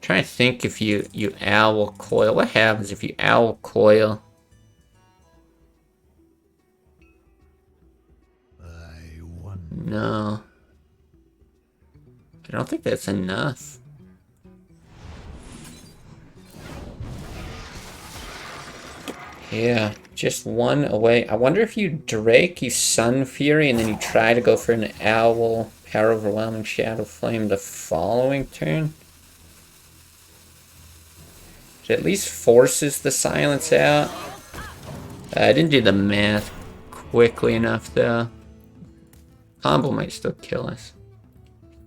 Trying to think if you owl coil. What happens if you owl coil? No. I don't think that's enough. Yeah, just one away. I wonder if you Drake, you Sun Fury, and then you try to go for an Owl, Power Overwhelming Shadow Flame the following turn. It at least forces the silence out. I didn't do the math quickly enough, though. Combo might still kill us.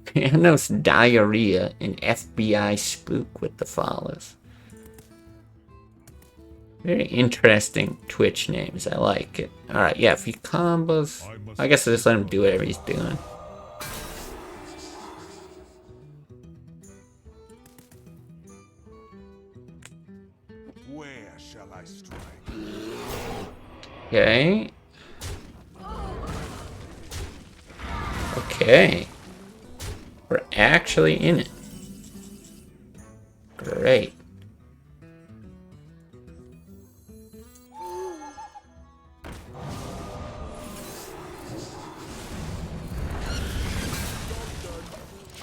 Panos Diarrhea and FBI Spook with the follows. Very interesting Twitch names. I like it. Alright, yeah, if he combos... I guess I'll just let him do whatever he's doing. Where shall I strike? Okay. Okay. We're actually in it. Great.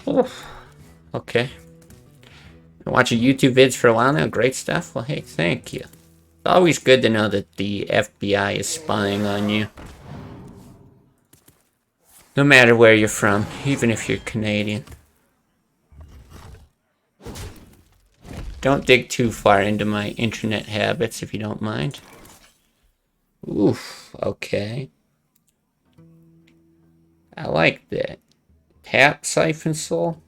Oof. Okay. Been watching YouTube vids for a while now. Great stuff. Well, hey, thank you. It's always good to know that the FBI is spying on you. No matter where you're from, even if you're Canadian. Don't dig too far into my internet habits if you don't mind. Oof, okay. I like that. Tap Siphon Soul.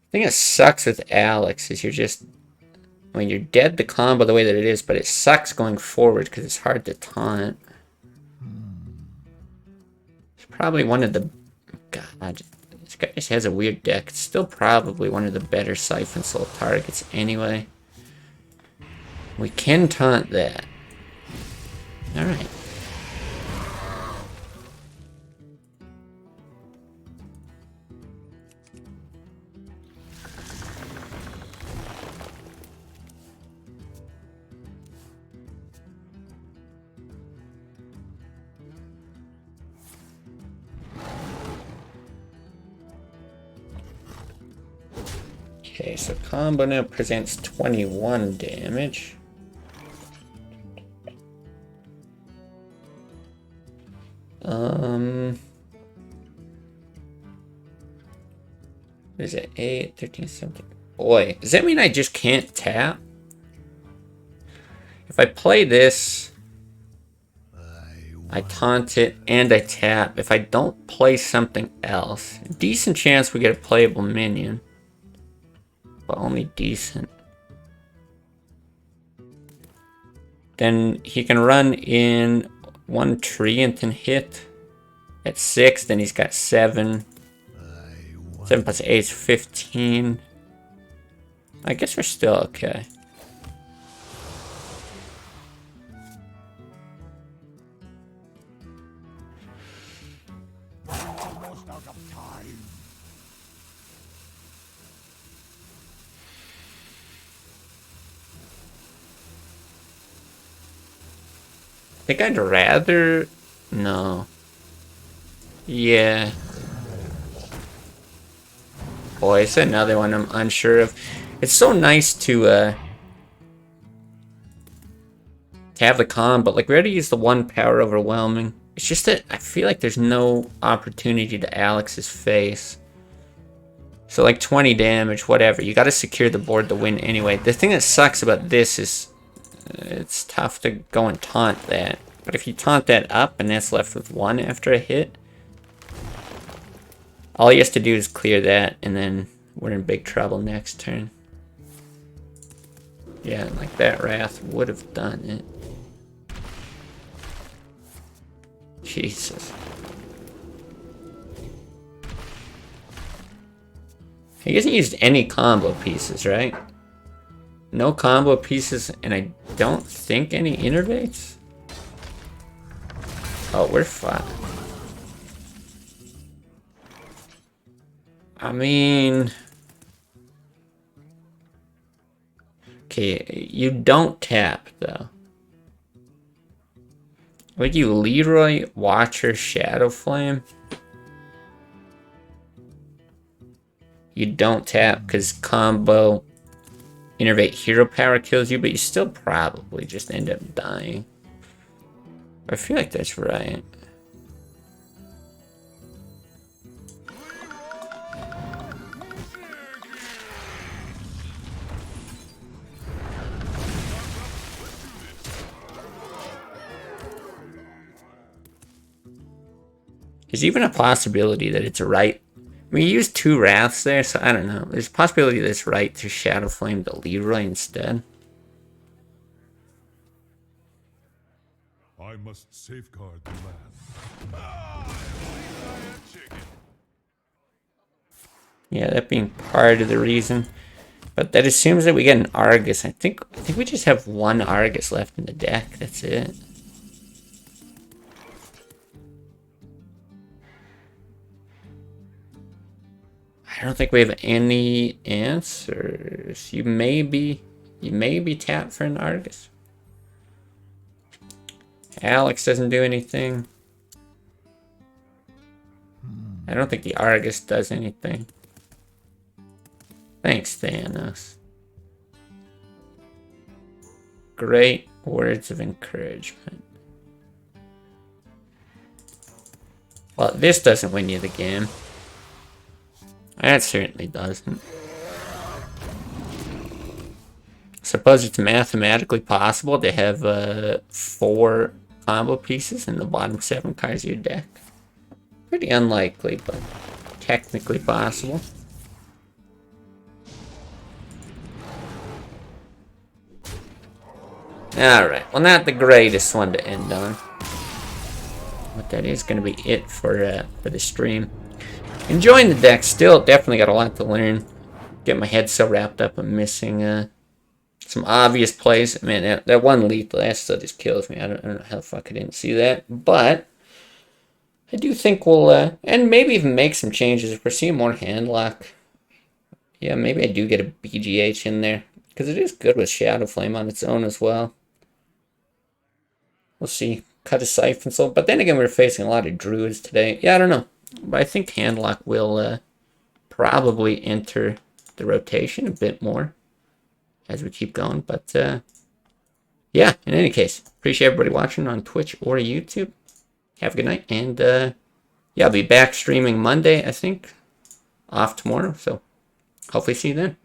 The thing that sucks with Alex is you're just... I mean, you're dead to combo the way that it is, but it sucks going forward because it's hard to taunt. It's probably one of the... God, this guy just has a weird deck. It's still probably one of the better Siphon Soul targets anyway. We can taunt that. Alright. Okay, so combo now presents 21 damage. What is it? 8, 13, 17. Boy, does that mean I just can't tap? If I play this, I taunt it and I tap. If I don't play something else, decent chance we get a playable minion. But only decent. Then he can run in 1 tree and then hit at 6. Then he's got 7. 7 plus 8 is 15. I guess we're still okay. Almost out of time. I think I'd rather... No. Yeah. Boy, it's another one I'm unsure of. It's so nice to have the combo, but like we already used the 1 power overwhelming. It's just that I feel like there's no opportunity to Alex's face. So like 20 damage, whatever. You gotta secure the board to win anyway. The thing that sucks about this is it's tough to go and taunt that. But if you taunt that up and that's left with 1 after a hit, all he has to do is clear that and then we're in big trouble next turn. Yeah, like that Wrath would have done it. Jesus. He hasn't used any combo pieces, right? No combo pieces, and I don't think any innervates? Oh, we're fine. I mean... Okay, you don't tap, though. Would you Leroy, Watcher, Shadow Flame? You don't tap because combo Innervate Hero Power kills you, but you still probably just end up dying. I feel like that's right. There's even a possibility that it's right. I mean, you used 2 Wraths there, so I don't know. There's a possibility that it's right to Shadow Flame the Leroy instead. I must safeguard the land. Yeah, that being part of the reason. But that assumes that we get an Argus. I think we just have 1 Argus left in the deck. That's it. I don't think we have any answers. You may be tapped for an Argus. Alex doesn't do anything. I don't think the Argus does anything. Thanks, Thanos. Great words of encouragement. Well, this doesn't win you the game. That certainly doesn't. Suppose it's mathematically possible to have 4 combo pieces in the bottom 7 cards of your deck. Pretty unlikely, but technically possible. Alright, well, not the greatest one to end on. But that is going to be it for the stream. Enjoying the deck still. Definitely got a lot to learn. Get my head so wrapped up I'm missing some obvious plays. Man, that one lethal, that still just kills me. I don't know how the fuck I didn't see that. But I do think we'll, and maybe even make some changes. If we're seeing more Handlock, yeah, maybe I do get a BGH in there. Because it is good with Shadow Flame on its own as well. We'll see. Cut a Siphon Soul. But then again, we're facing a lot of Druids today. Yeah, I don't know. But I think Handlock will probably enter the rotation a bit more as we keep going. But yeah, in any case, appreciate everybody watching on Twitch or YouTube. Have a good night. And yeah, I'll be back streaming Monday, I think. Off tomorrow. So hopefully see you then.